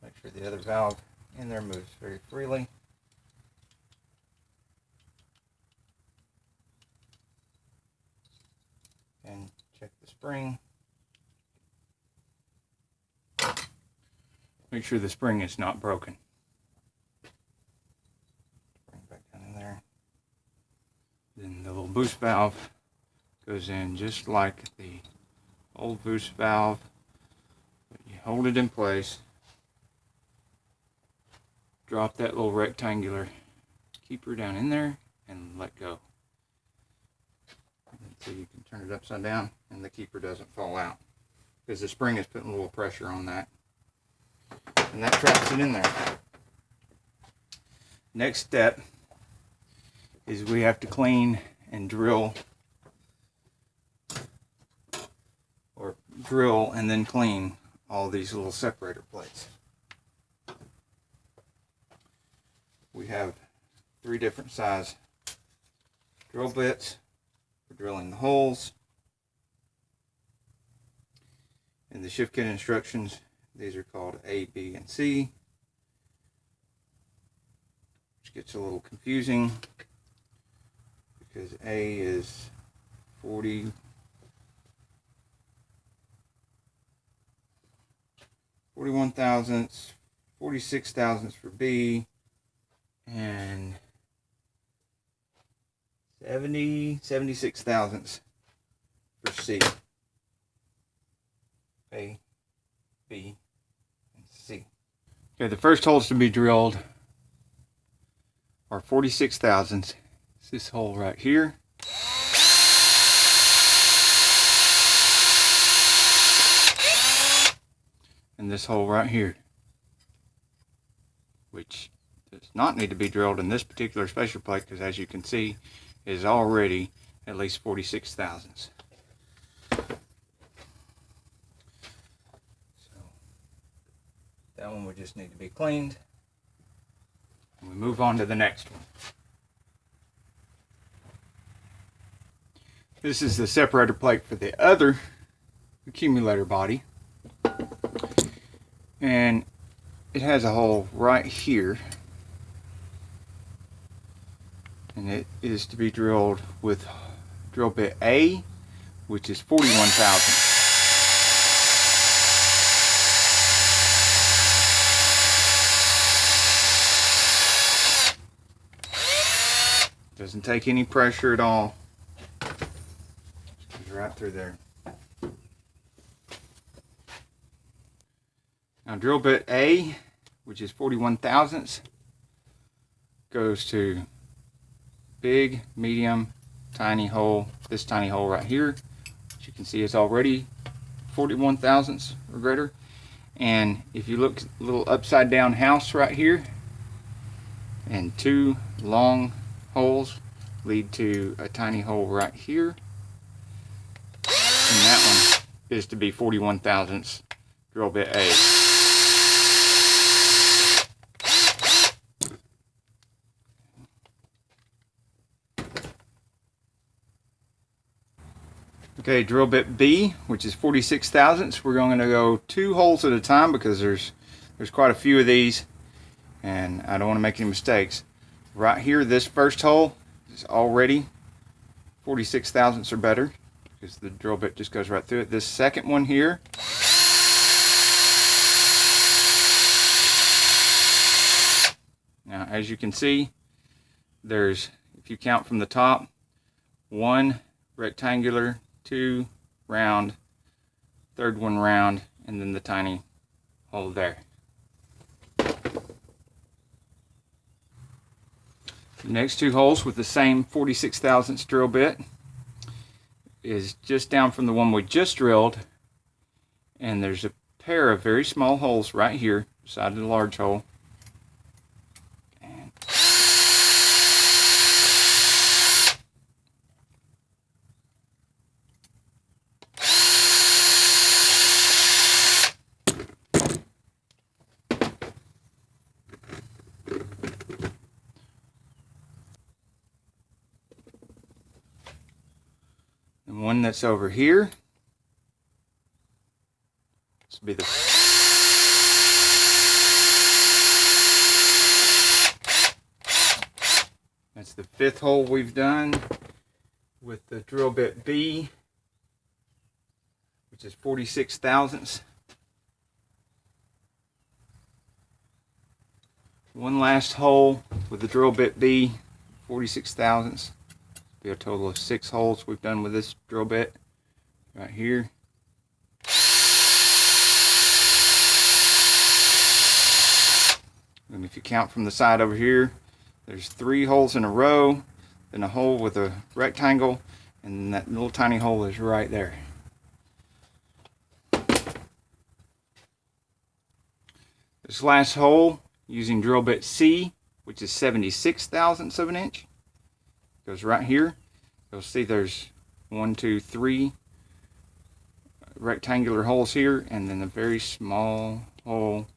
Make sure the other valve in there moves very freely. And check the spring. Make sure the spring is not broken. Spring back down in there. Then the little boost valve goes in just like the old boost valve. But you hold it in place. Drop that little rectangular keeper down in there and let go. So you can turn it upside down and the keeper doesn't fall out, because the spring is putting a little pressure on that. And that traps it in there. Next step is we have to clean and drill, or drill and then clean all these little separator plates. We have 3 different size drill bits for drilling the holes. In the shift kit instructions, these are called A, B, and C, which gets a little confusing because A is 40, 41 thousandths, 46 thousandths for B, and 76 thousandths for C. A, B, and C. Okay, the first holes to be drilled are 46 thousandths. It's this hole right here. And this hole right here, which does not need to be drilled in this particular spacer plate, because as you can see, it is already at least 46 thousandths. So that one would just need to be cleaned. And we move on to the next one. This is the separator plate for the other accumulator body. And it has a hole right here. And it is to be drilled with drill bit A, which is 41 thousandths. Doesn't take any pressure at all. Just goes right through there. Now drill bit A, which is 41 thousandths, goes to big, medium, tiny hole. This tiny hole right here, which you can see is already 41 thousandths or greater. And if you look, a little upside down house right here, and two long holes lead to a tiny hole right here. And that one is to be 41 thousandths drill bit A. Okay, drill bit B, which is 46 thousandths. We're going to go 2 holes at a time because there's quite a few of these, and I don't want to make any mistakes. Right here, this first hole is already 46 thousandths or better because the drill bit just goes right through it. This second one here, now as you can see, there's, if you count from the top, 1 rectangular, 2 round, third one round, and then the tiny hole there. The next 2 holes with the same 46 thousandths drill bit is just down from the one we just drilled, and there's a pair of very small holes right here beside the large hole. And one that's over here. This will be the that's the 5th hole we've done with the drill bit B, which is 46 thousandths. One last hole with the drill bit B, 46 thousandths. Be a total of 6 holes we've done with this drill bit right here. And if you count from the side over here, there's 3 holes in a row, then a hole with a rectangle, and that little tiny hole is right there. This last hole, using drill bit C, which is 76 thousandths of an inch, goes right here. You'll see there's 1, 2, 3 rectangular holes here, and then a very small hole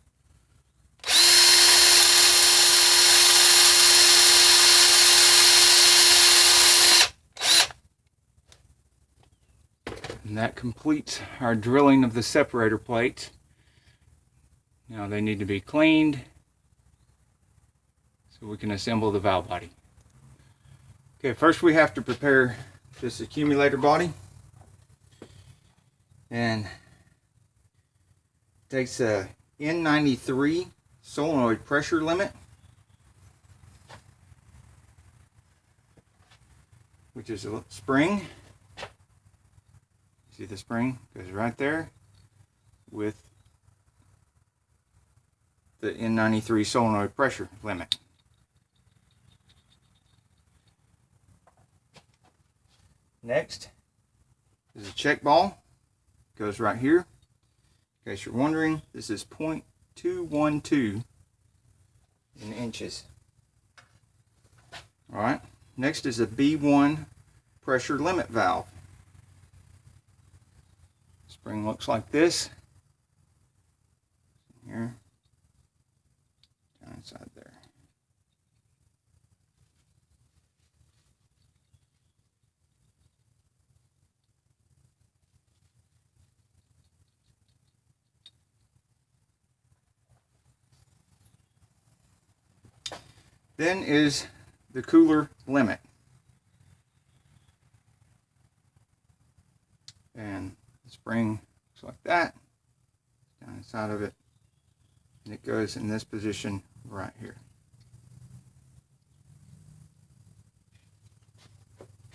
and that completes our drilling of the separator plate. Now they need to be cleaned so we can assemble the valve body. Okay, first we have to prepare this accumulator body, and it takes a N93 solenoid pressure limit, which is a spring. See the spring goes right there with the N93 solenoid pressure limit. Next is a check ball. Goes right here. In case you're wondering, this is 0.212 in inches. Alright, next is a B1 pressure limit valve. Spring looks like this. Here, down inside there. Then is the cooler limit. And the spring looks like that, down inside of it. And it goes in this position right here.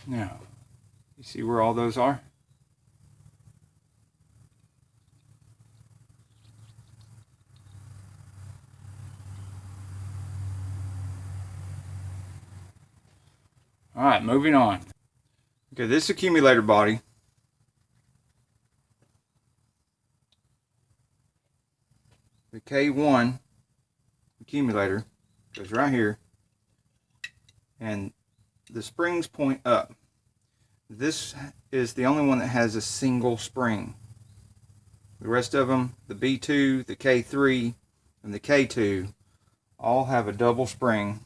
Now, you see where all those are? Alright, moving on. Okay, this accumulator body the K1 accumulator goes right here, and the springs point up. This is the only one that has a single spring. The rest of them, the B2, the K3, and the K2, all have a double spring.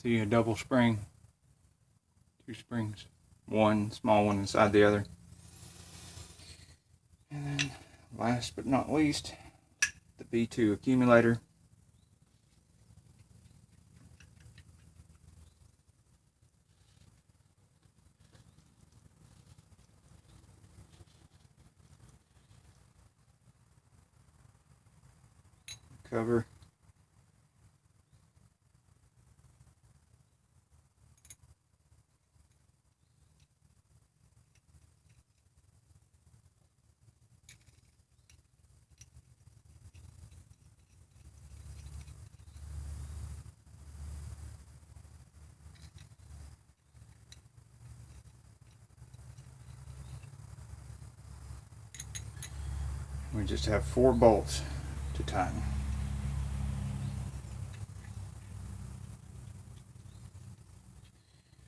See a double spring, two springs, one small one inside the other. And then last but not least, the B2 accumulator. Cover. We just have 4 bolts to tighten.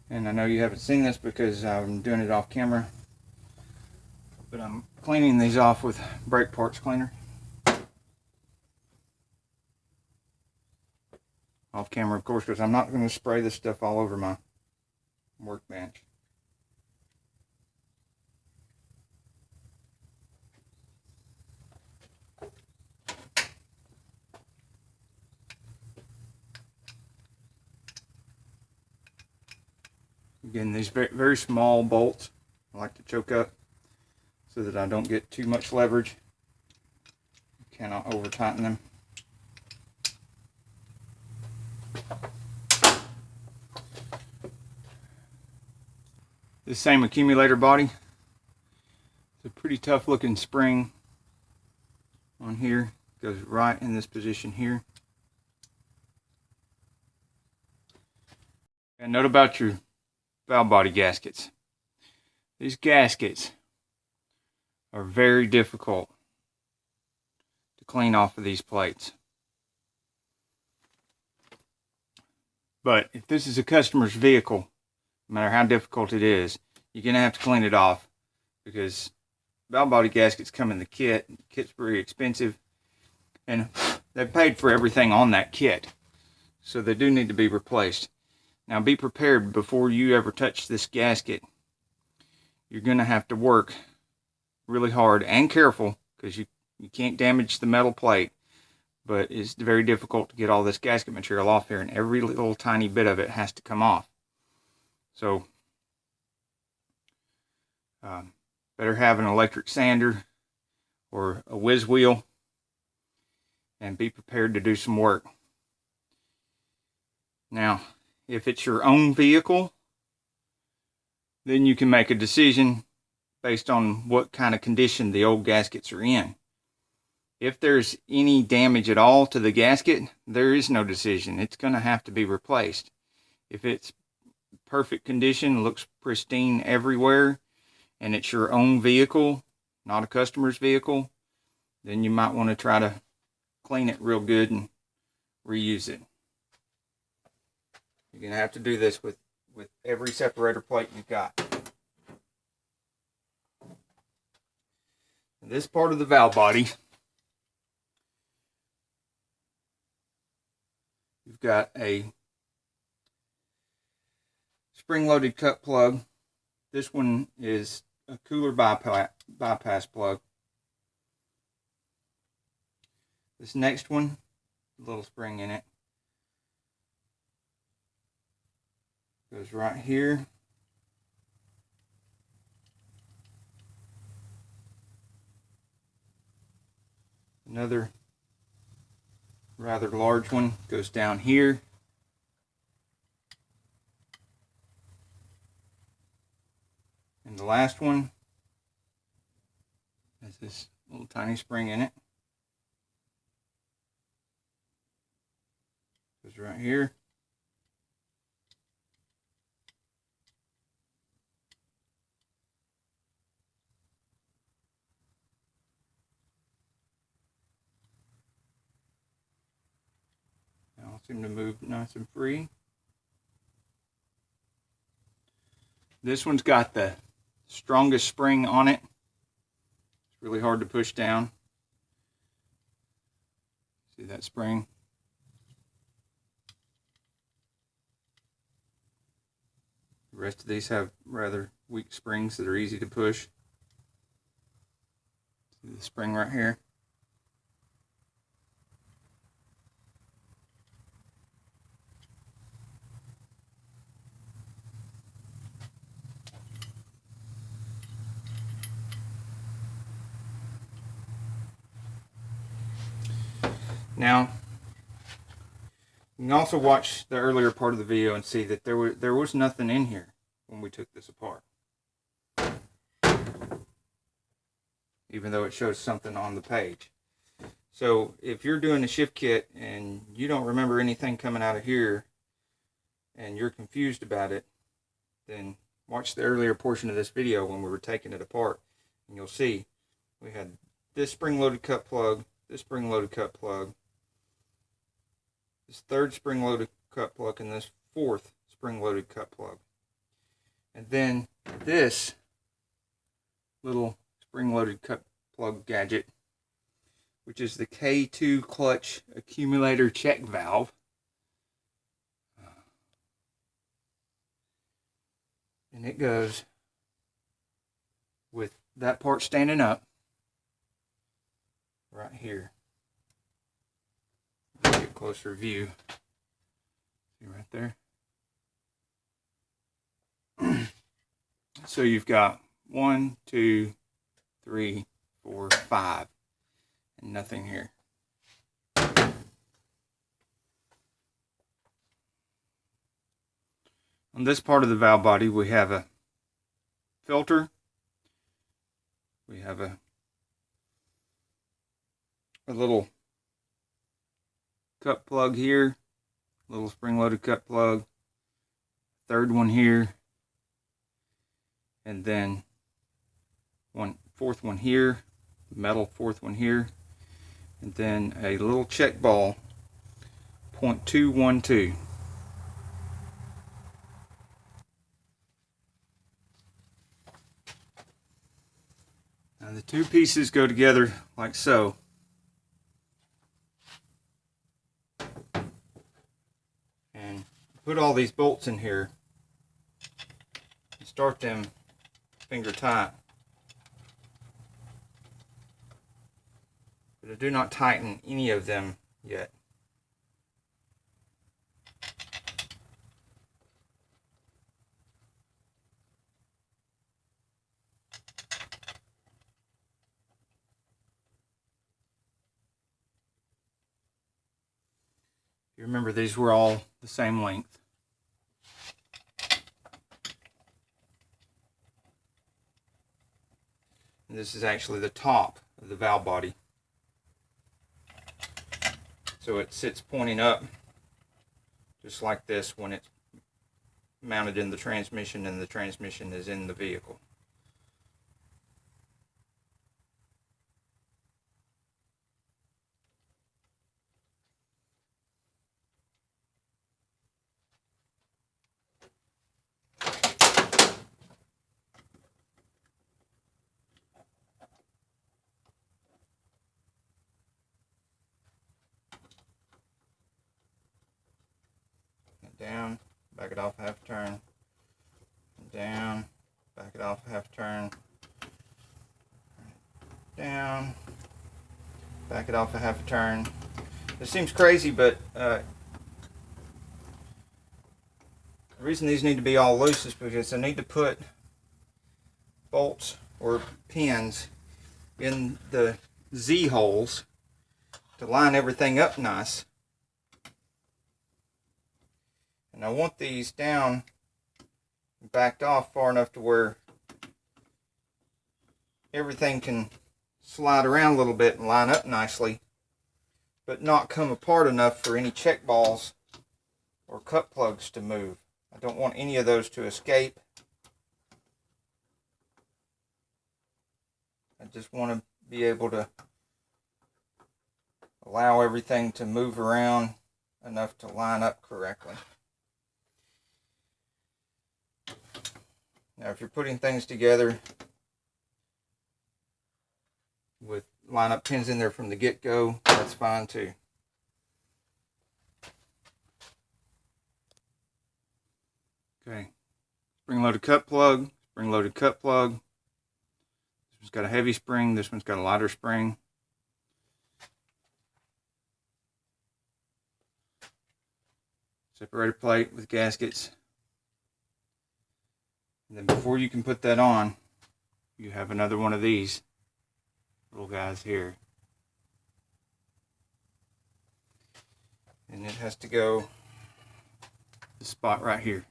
And I know you haven't seen this because I'm doing it off camera, but I'm cleaning these off with brake parts cleaner. Off camera, of course, because I'm not going to spray this stuff all over my workbench. Again, these very small bolts I like to choke up so that I don't get too much leverage. You cannot over tighten them. This same accumulator body, it's a pretty tough looking spring on here. Goes right in this position here. And note about your valve body gaskets. These gaskets are very difficult to clean off of these plates. But if this is a customer's vehicle, no matter how difficult it is, you're going to have to clean it off, because valve body gaskets come in the kit. The kit's very expensive, and they've paid for everything on that kit, so they do need to be replaced. Now be prepared before you ever touch this gasket. You're going to have to work really hard and careful, because you can't damage the metal plate, but it's very difficult to get all this gasket material off here, and every little tiny bit of it has to come off. So better have an electric sander or a whiz wheel, and be prepared to do some work. Now, if it's your own vehicle, then you can make a decision based on what kind of condition the old gaskets are in. If there's any damage at all to the gasket, there is no decision. It's going to have to be replaced. If it's perfect condition, looks pristine everywhere, and it's your own vehicle, not a customer's vehicle, then you might want to try to clean it real good and reuse it. You're going to have to do this with every separator plate you've got. This part of the valve body, you've got a spring-loaded cut plug. This one is a cooler bypass plug. This next one, a little spring in it, goes right here. Another rather large one goes down here. And the last one has this little tiny spring in it. Goes right here. Now seem to move nice and free. This one's got the strongest spring on it. It's really hard to push down. See that spring? The rest of these have rather weak springs that are easy to push. See the spring right here? Now, you can also watch the earlier part of the video and see that there was nothing in here when we took this apart. Even though it shows something on the page. So if you're doing a shift kit and you don't remember anything coming out of here and you're confused about it, then watch the earlier portion of this video when we were taking it apart, and you'll see we had this spring-loaded cut plug, this spring-loaded cut plug, this third spring-loaded cut plug, and this fourth spring-loaded cut plug. And then this little spring-loaded cut plug gadget, which is the K2 clutch accumulator check valve. And it goes with that part standing up right here. Get a closer view. See right there. So you've got 1, 2, 3, 4, 5, and nothing here. On this part of the valve body, we have a filter. We have a little cut plug here, little spring-loaded cut plug, third one here, and then fourth one here, metal fourth one here, and then a little check ball, 0.212. Now the two pieces go together like so. And put all these bolts in here and start them finger tight. But I do not tighten any of them yet. You remember these were all the same length. And this is actually the top of the valve body. So it sits pointing up just like this when it's mounted in the transmission and the transmission is in the vehicle. Down, back it off a half turn, down, back it off a half turn, down, back it off a half a turn. This seems crazy, but the reason these need to be all loose is because I need to put bolts or pins in the Z holes to line everything up nice. And I want these down, backed off far enough to where everything can slide around a little bit and line up nicely, but not come apart enough for any check balls or cut plugs to move. I don't want any of those to escape. I just want to be able to allow everything to move around enough to line up correctly. Now, if you're putting things together with line-up pins in there from the get-go, that's fine too. Okay, spring-loaded cut plug, spring-loaded cut plug. This one's got a heavy spring, this one's got a lighter spring. Separator plate with gaskets. And then before you can put that on, you have another one of these little guys here. And it has to go this spot right here.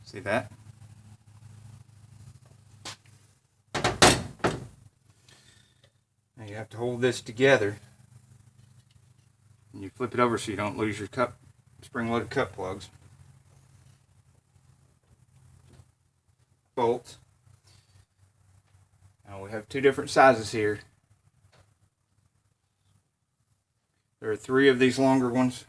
See that? Now you have to hold this together. And you flip it over so you don't lose your spring-loaded cut plugs. Bolts. Now we have two different sizes here. There are 3 of these longer ones.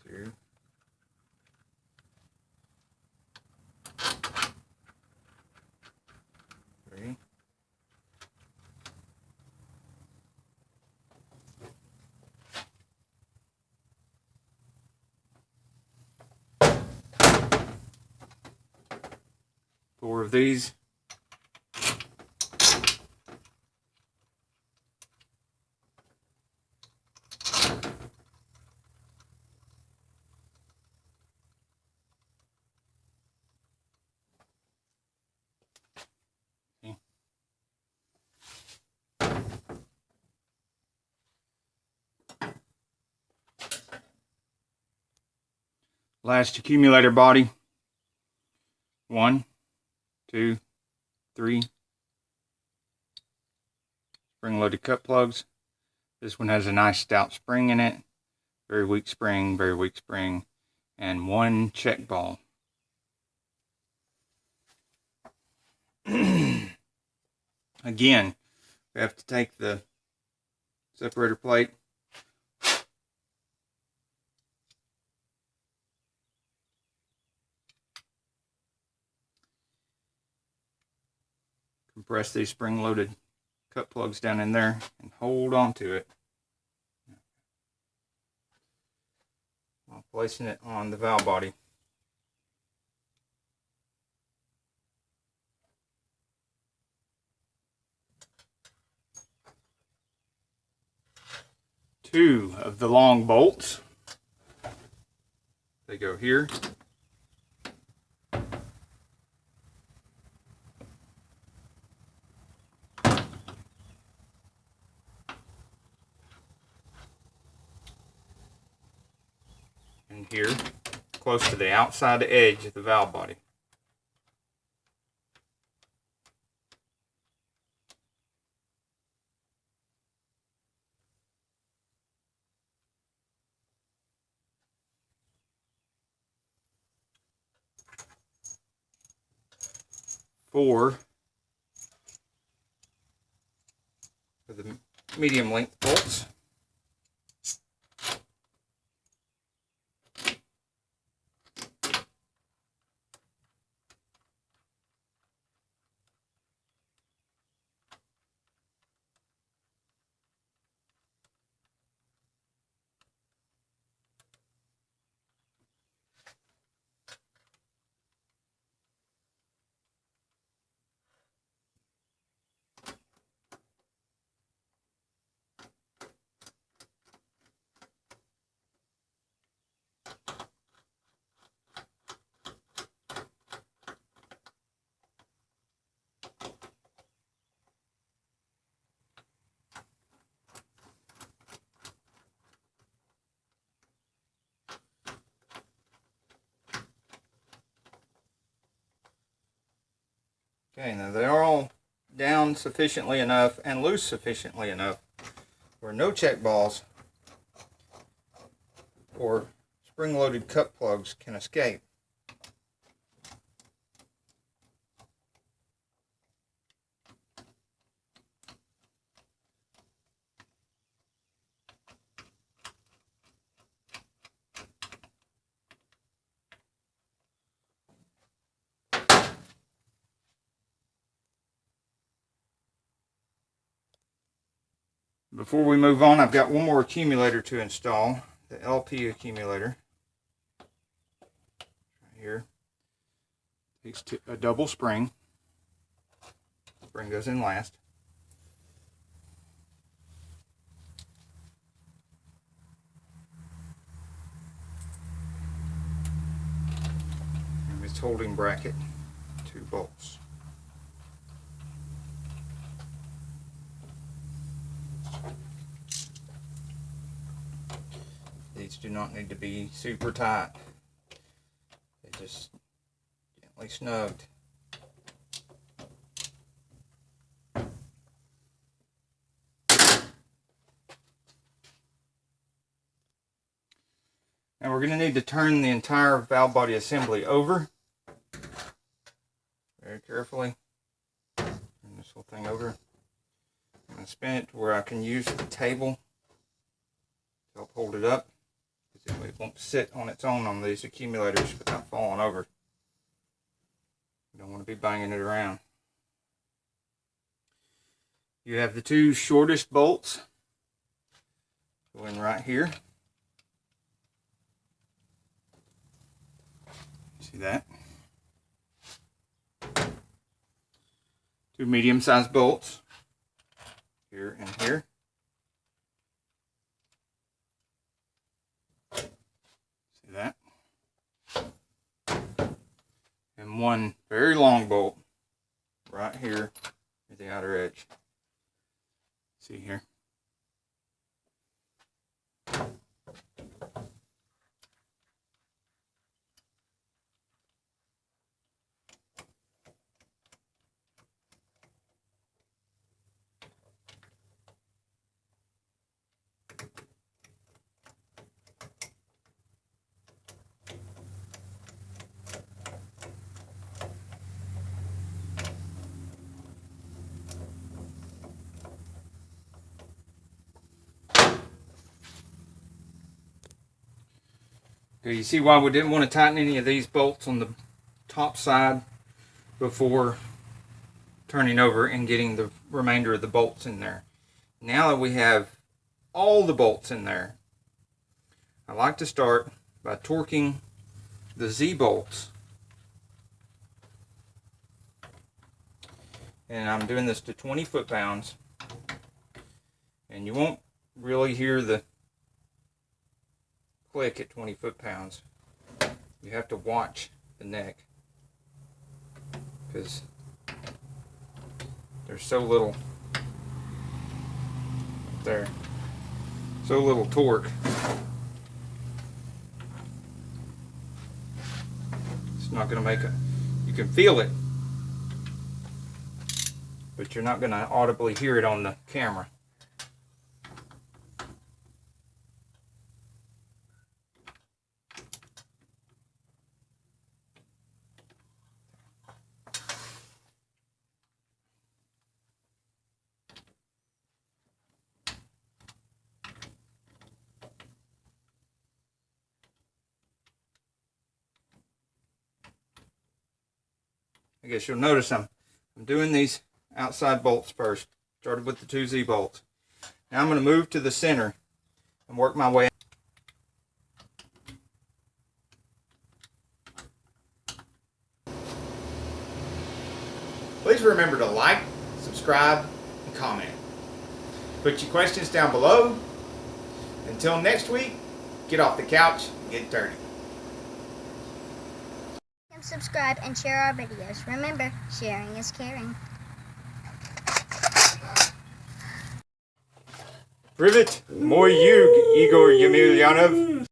2. 3. Four of these. Okay. Last accumulator body. 1, 2, 3 spring-loaded cut plugs. This one has a nice stout spring in it. Very weak spring, and 1 check ball. Again, we have to take the separator plate, compress these spring-loaded cut plugs down in there and hold on to it while placing it on the valve body. Two of the long bolts. They go here. in here, close to the outside edge of the valve body. For the medium length bolts. Okay, now they are all down sufficiently enough and loose sufficiently enough where no check balls or spring-loaded cut plugs can escape. Before we move on, I've got one more accumulator to install, the LP accumulator. Right here. Takes a double spring. Spring goes in last. And its holding bracket, 2 bolts. These do not need to be super tight. They just gently snugged. Now we're going to need to turn the entire valve body assembly over. Very carefully. Turn this whole thing over. I'm going to spin it to where I can use the table to help hold it up. It won't sit on its own on these accumulators without falling over. You don't want to be banging it around. You have the 2 shortest bolts go in right here. See that? 2 medium-sized bolts here and here. That, and 1 very long bolt right here at the outer edge. See here. Okay, you see why we didn't want to tighten any of these bolts on the top side before turning over and getting the remainder of the bolts in there. Now that we have all the bolts in there, I like to start by torquing the Z bolts. And I'm doing this to 20 foot-pounds. And you won't really hear the click at 20 foot-pounds. You have to watch the neck because there's so little torque. not going to make a, you can feel it, but you're not going to audibly hear it on the camera. I guess you'll notice I'm doing these outside bolts first. Started with the 2Z bolts. Now I'm going to move to the center and work my way. Please remember to like, subscribe, and comment. Put your questions down below. Until next week, get off the couch and get dirty. Subscribe and share our videos. Remember, sharing is caring. Privet, Moy Yug, Igor Yemilyanov.